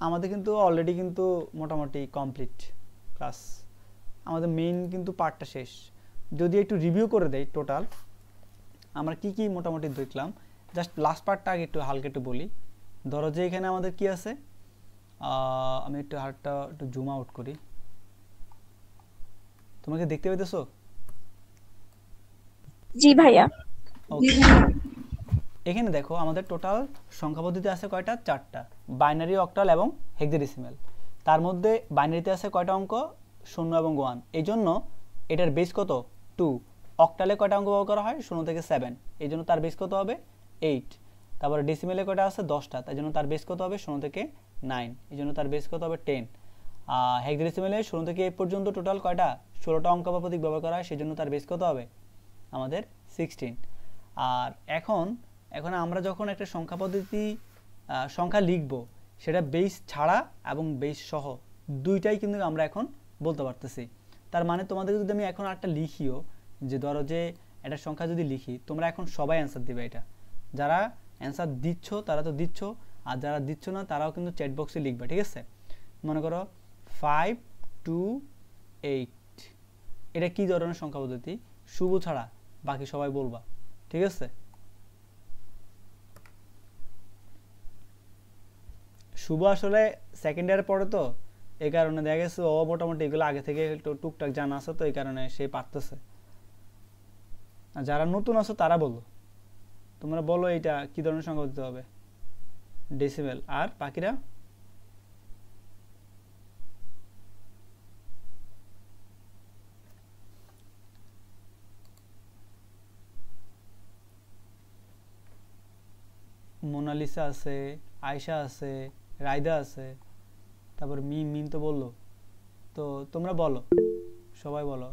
আমাদের কিন্তু অলরেডি কিন্তু মোটামুটি কমপ্লিট ক্লাস, আমাদের মেইন কিন্তু পার্টটা শেষ। যদি একটু রিভিউ করে দেই টোটাল আমরা কি কি মোটামুটি দেখলাম, জাস্ট লাস্ট পার্টটা আগে একটু হালকা একটু বলি। ধরো যে এখানে আমাদের কি আছে, আমি একটু হাতটা একটু জুম আউট করি, তোমাকে দেখতে পেতেছো? জি ভাইয়া। ওকে, এখানে দেখো আমাদের টোটাল সংখ্যা পদ্ধতি আছে কয়টা, 4টা, বাইনারি, অক্টাল এবং হেক্সাডেসিমাল। তার মধ্যে বাইনারিতে আছে কয়টা অঙ্ক, 0 এবং 1, এই জন্য এটার বেস কত 2। অক্টালে কয়টা অঙ্ক ব্যবহার করা হয়, 0 থেকে 7, এই জন্য তার বেস কত হবে 8। তারপরে ডেসিমেলে কয়টা আছে 10টা, তাই জন্য তার বেস কত হবে 0 থেকে 9, এই জন্য তার বেস কত হবে 10। হেক্সাডেসিমালে 0 থেকে 8 পর্যন্ত টোটাল কয়টা, 16টা অঙ্ক বা প্রতীক ব্যবহার করা হয়, সেই জন্য তার বেস কত হবে আমাদের 16। আর এখন আমরা যখন একটা সংখ্যা পদ্ধতি সংখ্যা লিখব, সেটা বেস ছাড়া এবং বেস সহ দুইটাই কিন্তু আমরা এখন বলতে পারতেছি। তার মানে তোমাদের যদি আমি এখন একটা লিখিও, যে ধরো যে একটা সংখ্যা যদি লিখি, তোমরা এখন সবাই অ্যান্সার দিবে। এটা যারা অ্যান্সার দিচ্ছ তারা তো দিচ্ছ, আর যারা দিচ্ছ না তারাও কিন্তু চ্যাট বক্সে লিখবে। ঠিক আছে, মনে করো 5 2 8, এটা কি ধরনের সংখ্যা পদ্ধতি, শুভ ছাড়া বাকি সবাই বলবা। ঠিক আছে, শুভ আসলে সেকেন্ড ইয়ারে পড়ে, তো এই কারণে দেখা গেছে ও মোটামুটি এগুলো আগে থেকে একটু টুকটাক জানা আছে, তো এই কারণে সে পারতেছে। আর যারা নতুন আছো তারা বলো, তোমরা বলো এটা কি ধরনের সংখ্যা দিতে হবে, ডেসিমেল। আর বাকিরা মোনালিসা আছে, আয়শা আছে, রায়দা আছে, তারপর মিম তো বললো, তো তোমরা বলো, সবাই বলো।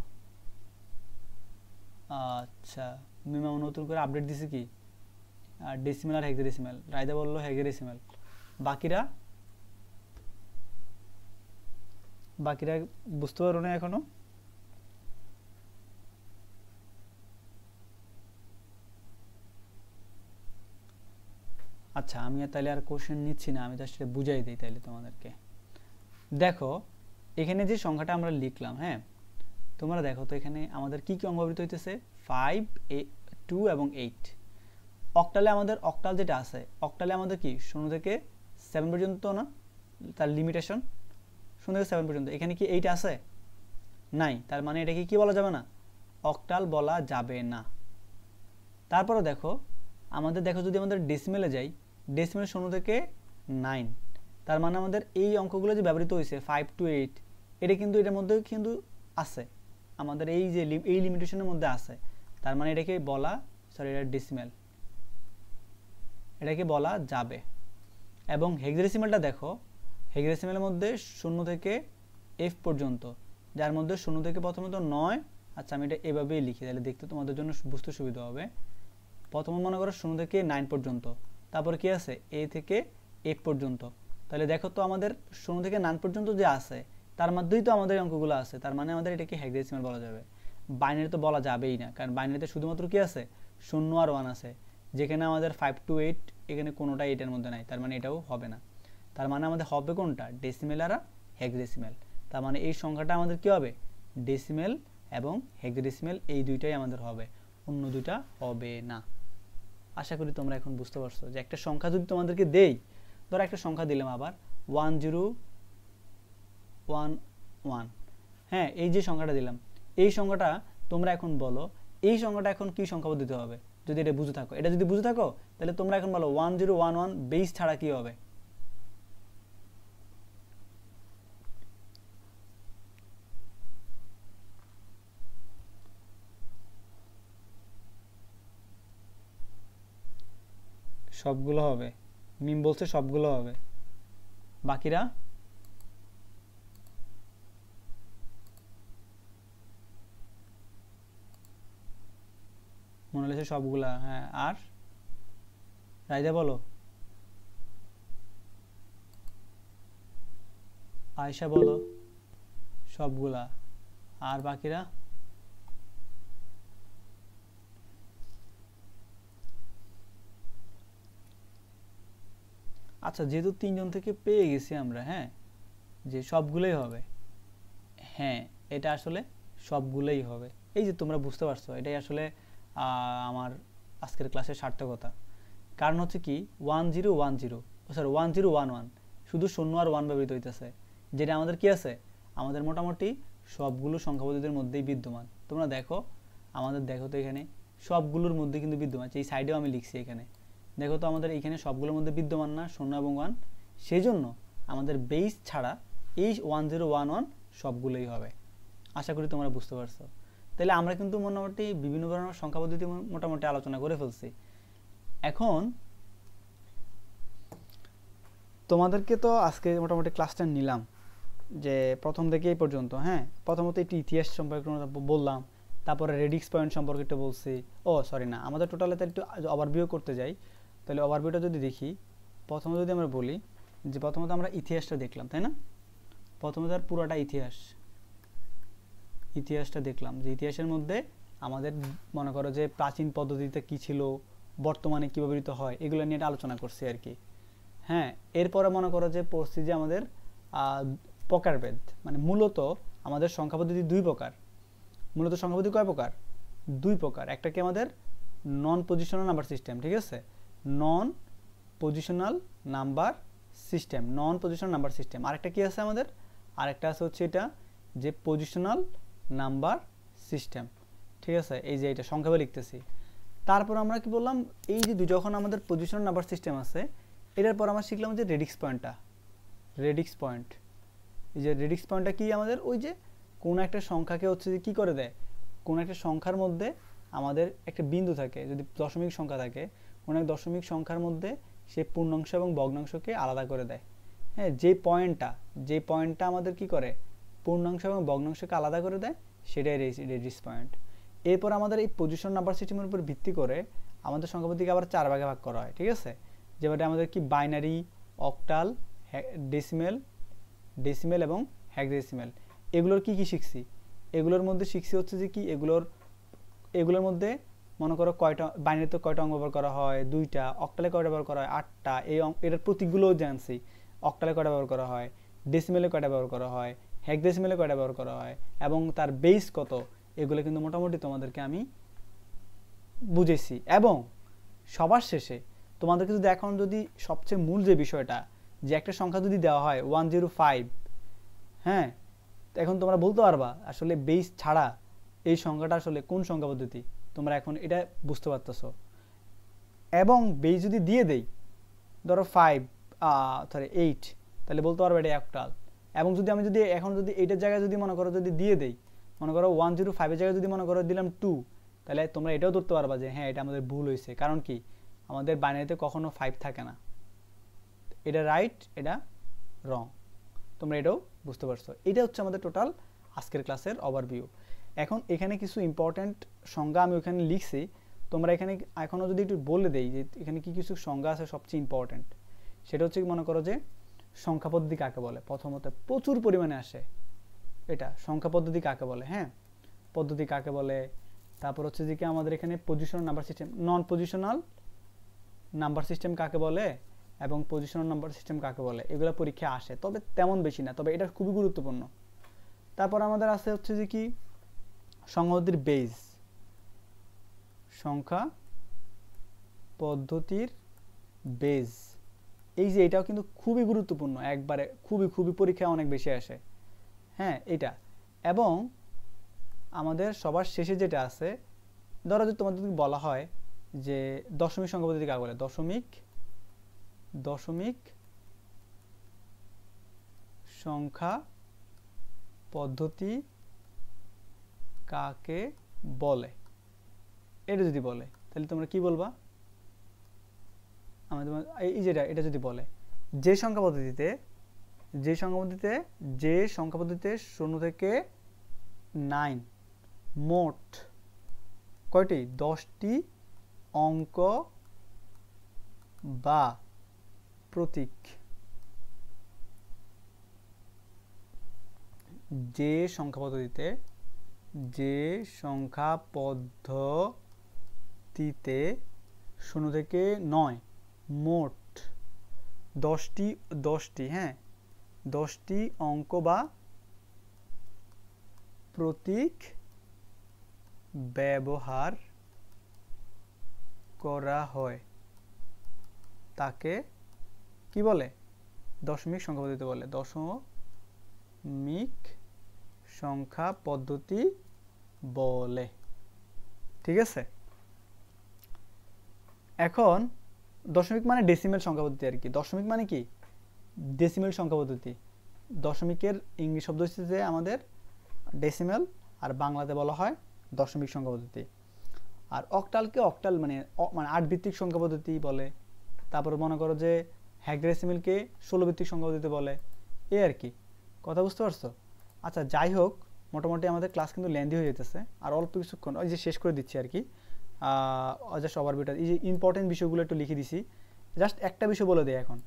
আচ্ছা, মিমা নতুন করে আপডেট দিছে কি? আর ডেসিমেল আর হেক্সাডেসিমেল, রায়দা বললো হেক্সাডেসিমেল। বাকিরা বাকিরা বুঝতে পারো না এখনো? আচ্ছা, আমি তাহলে আর কোশ্চেন নিচ্ছি না, আমি তো আসলে বুঝাই দিই তাহলে তোমাদেরকে। দেখো এখানে যে সংখ্যাটা আমরা লিখলাম, হ্যাঁ তোমরা দেখো তো এখানে আমাদের কি কি অঙ্ক ব্যবহৃত হইতেছে, 5, 2 এবং 8। অক্টালে আমাদের অক্টাল যেটা আছে, অক্টালে আমাদের কি 0 থেকে 7 পর্যন্ত না, তার লিমিটেশন 0 থেকে 7 পর্যন্ত। এখানে কি 8 আছে? নাই, তার মানে এটাকে কি বলা যাবে না, অক্টাল বলা যাবে না। তারপরে দেখো আমাদের, দেখো যদি আমাদের ডেসিমেলে যাই, ডেসিমেল 0 থেকে 9, তার মানে আমাদের এই অঙ্কগুলো যে ব্যবহৃত হয়েছে 5 to 8, এটা কিন্তু এটার মধ্যে কিন্তু আছে, আমাদের এই যে এই লিমিটেশনের মধ্যে আছে, তার মানে এটাকে বলা, সরি এটা ডেসিমেল, এটাকে বলা যাবে। এবং হেক্সাডেসিমেলটা দেখো, হেক্সাডেসিমেলের মধ্যে 0 থেকে f পর্যন্ত, যার মধ্যে 0 থেকে প্রথমত 9, আচ্ছা আমি এটা এভাবেই লিখি তাহলে দেখতে তোমাদের জন্য বুঝতে সুবিধা হবে। প্রথমে মনে করো 0 থেকে 9 পর্যন্ত, তারপরে কি আছে a থেকে f পর্যন্ত। তাহলে দেখো তো আমাদের 0 থেকে 9 পর্যন্ত যে আছে তার মধ্যেই তো আমাদের অঙ্কগুলো আছে, তার মানে আমাদের এটাকে হেক্সাডেসিমেল বলা যাবে। বাইনারি তো বলা যাবেই না, কারণ বাইনারিতে শুধুমাত্র কি আছে 0 আর 1 আছে, যেখানে আমাদের 5 to 8 এখানে কোনোটা 8 এর মধ্যে নাই, তার মানে এটাও হবে না। তার মানে আমাদের হবে কোনটা, ডেসিমেল আর হেক্সাডেসিমেল। তার মানে এই সংখ্যাটা আমাদের কি হবে, ডেসিমেল এবং হেক্সাডেসিমেল, এই দুইটাই আমাদের হবে, অন্য দুইটা হবে না। আশা করি তোমরা এখন বুঝতে পারছো যে একটা সংখ্যা যদি তোমাদেরকে দেই, ধরো একটা সংখ্যা দিলাম আবার 1011, হ্যাঁ এই যে সংখ্যাটা দিলাম, এই সংখ্যাটা তোমরা এখন বলো এই সংখ্যাটা এখন কি সংখ্যা দিতে হবে, যদি এটা বুঝে থাকো, এটা যদি বুঝে থাকো তাহলে তোমরা এখন বলো 1011 বেস ছাড়া কি হবে। সবগুলো হবে, মিম বলছে সবগুলো হবে। বাকিরা মনে হচ্ছে সবগুলা, হ্যাঁ। আর রাইদা বলো, আয়শা বলো সবগুলা। আর বাকিরা আচ্ছা, যেহেতু 3জন থেকে পেয়ে গেছি আমরা, হ্যাঁ যে সবগুলোই হবে, হ্যাঁ এটা আসলে সবগুলোই হবে। এই যে তোমরা বুঝতে পারছো, এটাই আসলে আমার আজকের ক্লাসের সার্থকতা। কারণ হচ্ছে কি 1010, সরি 1011, শুধু 0 আর 1 ব্যবহৃত হইতেছে, যেটা আমাদের কি আছে, আমাদের মোটামুটি সবগুলো সংখ্যা পদ্ধতির মধ্যেই বিদ্যমান। তোমরা দেখো আমাদের, দেখো তো এখানে সবগুলোর মধ্যে কিন্তু বিদ্যমান, এই সাইডেও আমি লিখছি এখানে, দেখো তো আমাদের এখানে সবগুলোর মধ্যে বিদ্যমান না 0 এবং 1, সেই জন্য আমাদের বেস ছাড়া এই 1011 সবগুলোই হবে। আশা করি তোমরা বুঝতে পারছো। তাহলে আমরা কিন্তু মোটামুটি বিভিন্ন ধরনের সংখ্যা পদ্ধতি মোটামুটি আলোচনা করে ফেলছি। এখন তোমাদেরকে তো আজকে মোটামুটি ক্লাসটা নিলাম, যে প্রথম থেকে এই পর্যন্ত, হ্যাঁ প্রথমত একটু ইতিহাস সম্পর্কে বললাম, তারপরে রেডিক্স পয়েন্ট সম্পর্কে একটু বলছি, ও সরি না আমাদের টোটালে তো একটু ওভারভিউ করতে যাই, তাহলে ওভারভিউটা যদি দেখি, প্রথমে যদি আমরা বলি যে প্রথমত আমরা ইতিহাসটা দেখলাম, তাই না, প্রথমে তার পুরোটা ইতিহাসটা দেখলাম, যে ইতিহাসের মধ্যে আমাদের মনে করো যে প্রাচীন পদ্ধতিতে কি ছিল, বর্তমানে কী ব্যবহৃত হয়, এগুলো নিয়ে আলোচনা করছি আর কি। হ্যাঁ এরপরে মনে করো যে পড়ছি যে আমাদের প্রকারভেদ, মানে মূলত আমাদের সংখ্যা পদ্ধতি দুই প্রকার, মূলত সংখ্যা পদ্ধতি কয় প্রকার, দুই প্রকার। একটা কি আমাদের নন পজিশনাল নাম্বার সিস্টেম, ঠিক আছে, নন পজিশনাল নাম্বার সিস্টেম, নন পজিশনাল নাম্বার সিস্টেম। আরেকটা কি আছে আমাদের, আরেকটা আছে হচ্ছে এটা যে পজিশনাল নাম্বার সিস্টেম, ঠিক আছে, এই যে এটা সংখ্যাবে লিখতেছি। তারপর আমরা কি বললাম, এই যে যখন আমাদের পজিশনাল নাম্বার সিস্টেম আছে, এটার পর আমরা শিখলাম যে রেডিক্স পয়েন্টটা, রেডিক্স পয়েন্ট। এই যে রেডিক্স পয়েন্টটা কি আমাদের, ওই যে কোনো একটা সংখ্যাকে হচ্ছে যে কী করে দেয়, কোনো একটা সংখ্যার মধ্যে আমাদের একটা বিন্দু থাকে, যদি দশমিক সংখ্যা থাকে, কোনো এক দশমিক সংখ্যার মধ্যে সে পূর্ণাংশ এবং ভগ্নাংশকে আলাদা করে দেয়। হ্যাঁ যে পয়েন্টটা আমাদের কি করে, পূর্ণাংশ এবং ভগ্নাংশকে আলাদা করে দেয়, সেটাই রেডিস পয়েন্ট। এরপর আমাদের এই পজিশন নাম্বার সিস্টেমের উপর ভিত্তি করে আমাদের সংখ্যা পদ্ধতিকে আবার 4 ভাগে ভাগ করা হয়, ঠিক আছে? যেটা আমাদের কি বাইনারি, অক্টাল, ডেসিমেল, ডেসিমেল এবং হেক্সাডেসিমেল। এগুলোর কি কি শিখছি? এগুলোর মধ্যে শিখছি হচ্ছে যে কি এগুলোর মধ্যে মনে করো কয়টা বাইনারিতে কয়টা অঙ্ক ব্যবহার করা হয়, 2টা, অক্টালে কয়টা ব্যবহার করা হয়, 8টা। এটার প্রতীকগুলোও জানছি। অক্টালে কয়টা ব্যবহার করা হয়, ডেসিমেলে কয়টা ব্যবহার করা হয়, হেক্সাডেসিমেলে কয়টা ব্যবহার করা হয়, এবং তার বেস কত, এগুলো কিন্তু মোটামুটি তোমাদেরকে আমি বুঝেছি। এবং সবার শেষে তোমাদেরকে যদি এখন যদি সবচেয়ে মূল যে বিষয়টা, যে একটা সংখ্যা যদি দেওয়া হয় 105, হ্যাঁ, এখন তোমরা বলতে পারবা আসলে বেস ছাড়া এই সংখ্যাটা আসলে কোন সংখ্যা পদ্ধতি, তোমরা এখন এটা বুঝতে পারতেছো। এবং বেস যদি দিয়ে দেই, ধরো 8, তাহলে বলতে পারবো এটা অক্টাল। এবং যদি আমি যদি এখন যদি এইটার জায়গায় যদি মনে করো যদি দিয়ে দেই, মনে করো 105 এর জায়গায় যদি মনে করো দিলাম 2, তাহলে তোমরা এটাও ধরতে পারবা যে হ্যাঁ এটা আমাদের ভুল হয়েছে। কারণ কি, আমাদের বাইনারিতে কখনো 5 থাকে না। এটা রাইট, এটা রং, তোমরা এটাও বুঝতে পারছো। এটা হচ্ছে আমাদের টোটাল আজকের ক্লাসের ওভারভিউ। এখন এখানে কিছু ইম্পর্টেন্ট সংজ্ঞা আমি ওখানে লিখছি, তোমরা এখানে এখনও যদি একটু বলে দেই যে এখানে কি কিছু সংজ্ঞা আছে সবচেয়ে ইম্পর্টেন্ট। সেটা হচ্ছে মনে করো যে সংখ্যা পদ্ধতি কাকে বলে, প্রথমত প্রচুর পরিমাণে আসে এটা, সংখ্যা পদ্ধতি কাকে বলে, হ্যাঁ, পদ্ধতি কাকে বলে। তারপর হচ্ছে যে কি আমাদের এখানে পজিশনাল নাম্বার সিস্টেম, নন পজিশনাল নাম্বার সিস্টেম কাকে বলে, এবং পজিশনাল নাম্বার সিস্টেম কাকে বলে, এগুলো পরীক্ষায় আসে, তবে তেমন বেশি না, তবে এটা খুবই গুরুত্বপূর্ণ। তারপর আমাদের আছে হচ্ছে যে কি সংখ্যা পদ্ধতির বেস, সংখ্যা পদ্ধতির বেস, এই যে এটাও কিন্তু খুবই গুরুত্বপূর্ণ, একবারে খুবই খুবই পরীক্ষায় অনেক বেশি আসে, হ্যাঁ এটা। এবং আমাদের সবার শেষে যেটা আছে, ধরো যে তোমাদের বলা হয় যে দশমিক সংখ্যা পদ্ধতি কাকে বলে, দশমিক সংখ্যা পদ্ধতি কাকে বলে, এটা যদি বলে তাহলে তোমরা কি বলবা? এই যেটা এটা যদি বলে যে সংখ্যা পদ্ধতিতে 0 থেকে 9 মোট কয়টি 10টি অঙ্ক বা প্রতীক, যে সংখ্যা পদ্ধতিতে 0 থেকে 9 মোট 10টি হ্যাঁ 10টি অঙ্ক বা প্রতীক ব্যবহার করা হয় তাকে কি বলে? দশমিক সংখ্যা পদ্ধতি বলে, দশমিক সংখ্যা পদ্ধতি বলে, ঠিক আছে। এখন দশমিক মানে ডেসিমেল সংখ্যা পদ্ধতি আর কি। দশমিক মানে কি? ডেসিমেল সংখ্যা পদ্ধতি। দশমিকের ইংরেজি শব্দ হচ্ছে যে আমাদের ডেসিমেল, আর বাংলাতে বলা হয় দশমিক সংখ্যা পদ্ধতি। আর অক্টালকে অক্টাল মানে 8 ভিত্তিক সংখ্যা পদ্ধতি বলে। তারপর মনে করো যে হেক্সাডেসিমেলকে 16 ভিত্তিক সংখ্যা পদ্ধতি বলে, এই আর কি। কথা বুঝতে পারছো? আচ্ছা যাই হোক, মোটামুটি আমাদের ক্লাস কিন্তু লেন্দি হয়ে যেতেছে, আর অল্প কিছুক্ষণ ওই যে শেষ করে দিচ্ছি আর কি। জাস্ট ওভারভিউটা, এই যে ইম্পর্টেন্ট বিষয়গুলো একটু লিখে দিছি, জাস্ট একটা বিষয় বলে দেয়। এখন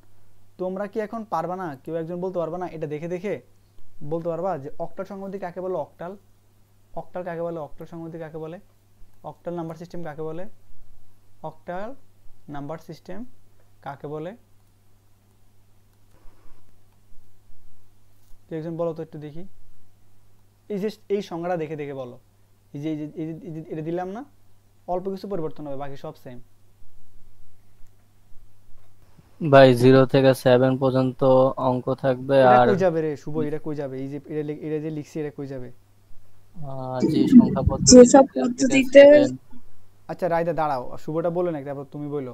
তোমরা কি এখন পারবা না, কেউ একজন বলতে পারবা না, এটা দেখে দেখে বলতে পারবা যে অক্টাল সংখ্যা পদ্ধতি কাকে বলে? অক্টাল কাকে বলে? অক্টাল সংখ্যা পদ্ধতি কাকে বলে? অক্টাল নাম্বার সিস্টেম কাকে বলে? অক্টাল নাম্বার সিস্টেম কাকে বলে? কেউ একজন বলো তো একটু দেখি, এই যে এই সংখ্যাটা দেখে দেখে বলো। এই যে এটা দিলাম না, অল্প কিছু পরিবর্তন হবে, বাকি সব সেম। ভাই 0 থেকে 7 পর্যন্ত অঙ্ক থাকবে। এটা আর কই যাবে রে শুভ? এটা কই যাবে? এই যে এটা যে লিখছি এটা কই যাবে? যে সংখ্যা যেসব পদ্ধতিতে 0 থেকে পদ্ধতিতে 7 আচ্ছা রাইদা দাঁড়াও, শুভটা বলে নাকি, তারপর তুমি বলো।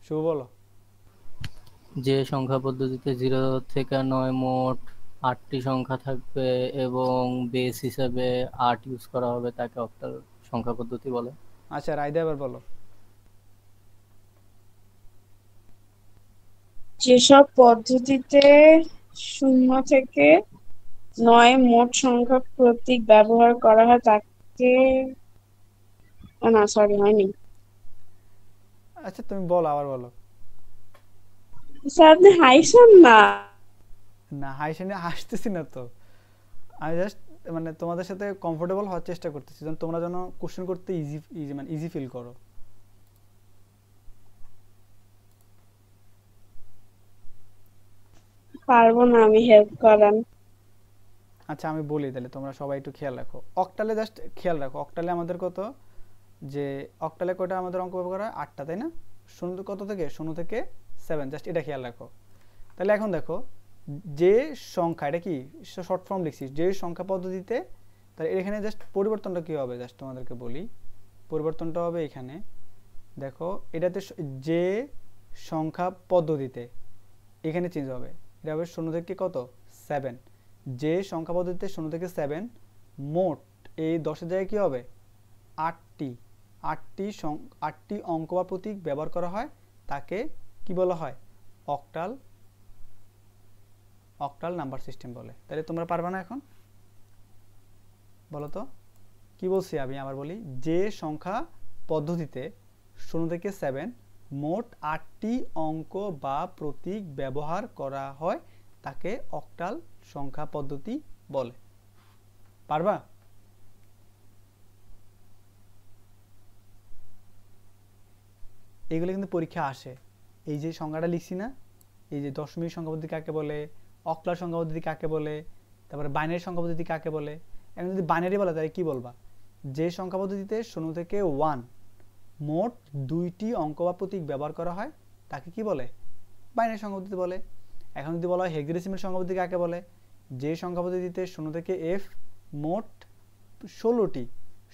শুভ বলো। যে সংখ্যা পদ্ধতিতে 0 থেকে 9 মোট 8টি সংখ্যা থাকবে এবং বেস হিসেবে 8 ইউজ করা হবে তাকে অক্টাল সংখ্যা পদ্ধতি বলে। আচ্ছা রাইদা এবার বলো। যেসব পদ্ধতিতে 0 থেকে নয় মোট সংখ্যক প্রতীক ব্যবহার করা হয় তাকে, না সরি হয়নি। আচ্ছা তুমি বলো, আবার বলো। স্যার আপনি হাইছেন না। না হাসিনি, হাসতেছি না তো, আমি জাস্ট মানে তোমাদের সাথে কমফোর্টেবল হওয়ার চেষ্টা করতেছি যেন তোমরা যেন কোশ্চেন করতে ইজি ইজি মানে ইজি ফিল করো। পারবো না আমি, হেল্প করেন। আচ্ছা আমি বলি তাহলে, তোমরা সবাই একটু খেয়াল রাখো, অক্টালে জাস্ট খেয়াল রাখো, অক্টালে আমাদের কত, যে অক্টালে কয়টা আমাদের অঙ্ক ব্যবহার করা হয়, 8টা তাই না? শূন্য কত থেকে, 0 থেকে 7, জাস্ট এটা খেয়াল রাখো। তাহলে এখন দেখো, যে সংখ্যা, এটা কি শর্ট ফর্ম লিখছি, যে সংখ্যা পদ্ধতিতে, তাহলে এখানে জাস্ট পরিবর্তনটা কি হবে, জাস্ট তোমাদেরকে বলি, পরিবর্তনটা হবে এখানে দেখো, এটাতে যে সংখ্যা পদ্ধতিতে, এখানে চেঞ্জ হবে, এটা হবে 0 থেকে কত 7, যে সংখ্যা পদ্ধতিতে 0 থেকে 7 মোট এই 10-এর জায়গায় কি হবে, 8টি 8টি অঙ্ক বা প্রতীক ব্যবহার করা হয়, তাকে কি বলা হয়, অক্টাল অক্টাল নাম্বার সিস্টেম বলে। তাহলে তোমরা পারবে না এখন, বলো তো কি বলছি আমি, আবার বলি, যে সংখ্যা পদ্ধতিতে 0 থেকে 7 মোট 8টি অঙ্ক বা প্রতীক ব্যবহার করা হয়, তাকে অক্টাল সংখ্যা পদ্ধতি বলে। পারবা? এগুলো কিন্তু পরীক্ষা আসে, এই যে সংখ্যাটা লিখছি না, এই যে দশমিক সংখ্যা পদ্ধতি কাকে বলে, অক্টাল সংখ্যা পদ্ধতি কাকে বলে, তারপরে বাইনারি সংখ্যা পদ্ধতি কাকে বলে। এখন যদি বাইনারি বলে তাহলে কি বলবা, যে সংখ্যা পদ্ধতিতে 0 থেকে 1 মোট 2টি অঙ্ক বা প্রতীক ব্যবহার করা হয়, তাকে কি বলে, বাইনারি সংখ্যা পদ্ধতি বলে। এখন যদি বলা হয় হেক্সাডেসিমাল সংখ্যা পদ্ধতি কাকে বলে, যে সংখ্যা পদ্ধতিতে 0 থেকে F মোট 16টি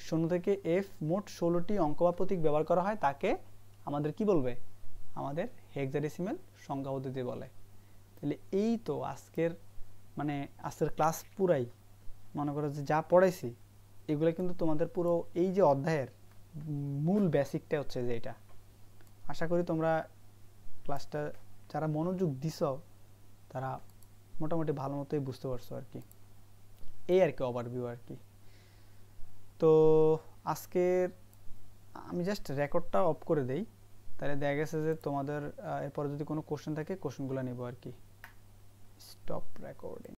0 থেকে F মোট 16টি অঙ্ক বা প্রতীক ব্যবহার করা হয়, তাকে আমাদের কি বলবে, আমাদের হেক্সাডেসিমাল সংখ্যা পদ্ধতি বলে। তাহলে এই তো আজকের মানে আজকের ক্লাস পুরাই, মনে করো যে যা পড়াইছি এগুলো কিন্তু তোমাদের পুরো এই যে অধ্যায়ের মূল বেসিকটা হচ্ছে যে এটা। আশা করি তোমরা ক্লাসটা যারা মনোযোগ দিছ তারা মোটামুটি ভালো মতোই বুঝতে পারছো আর কি, এই আর কি ওভারভিউ আর কি। তো আজকের আমি জাস্ট রেকর্ডটা অফ করে দেই, তাহলে দেখা গেছে যে তোমাদের এরপরে যদি কোনো কোশ্চেন থাকে কোশ্চেনগুলো নিব আর কি। Stop recording.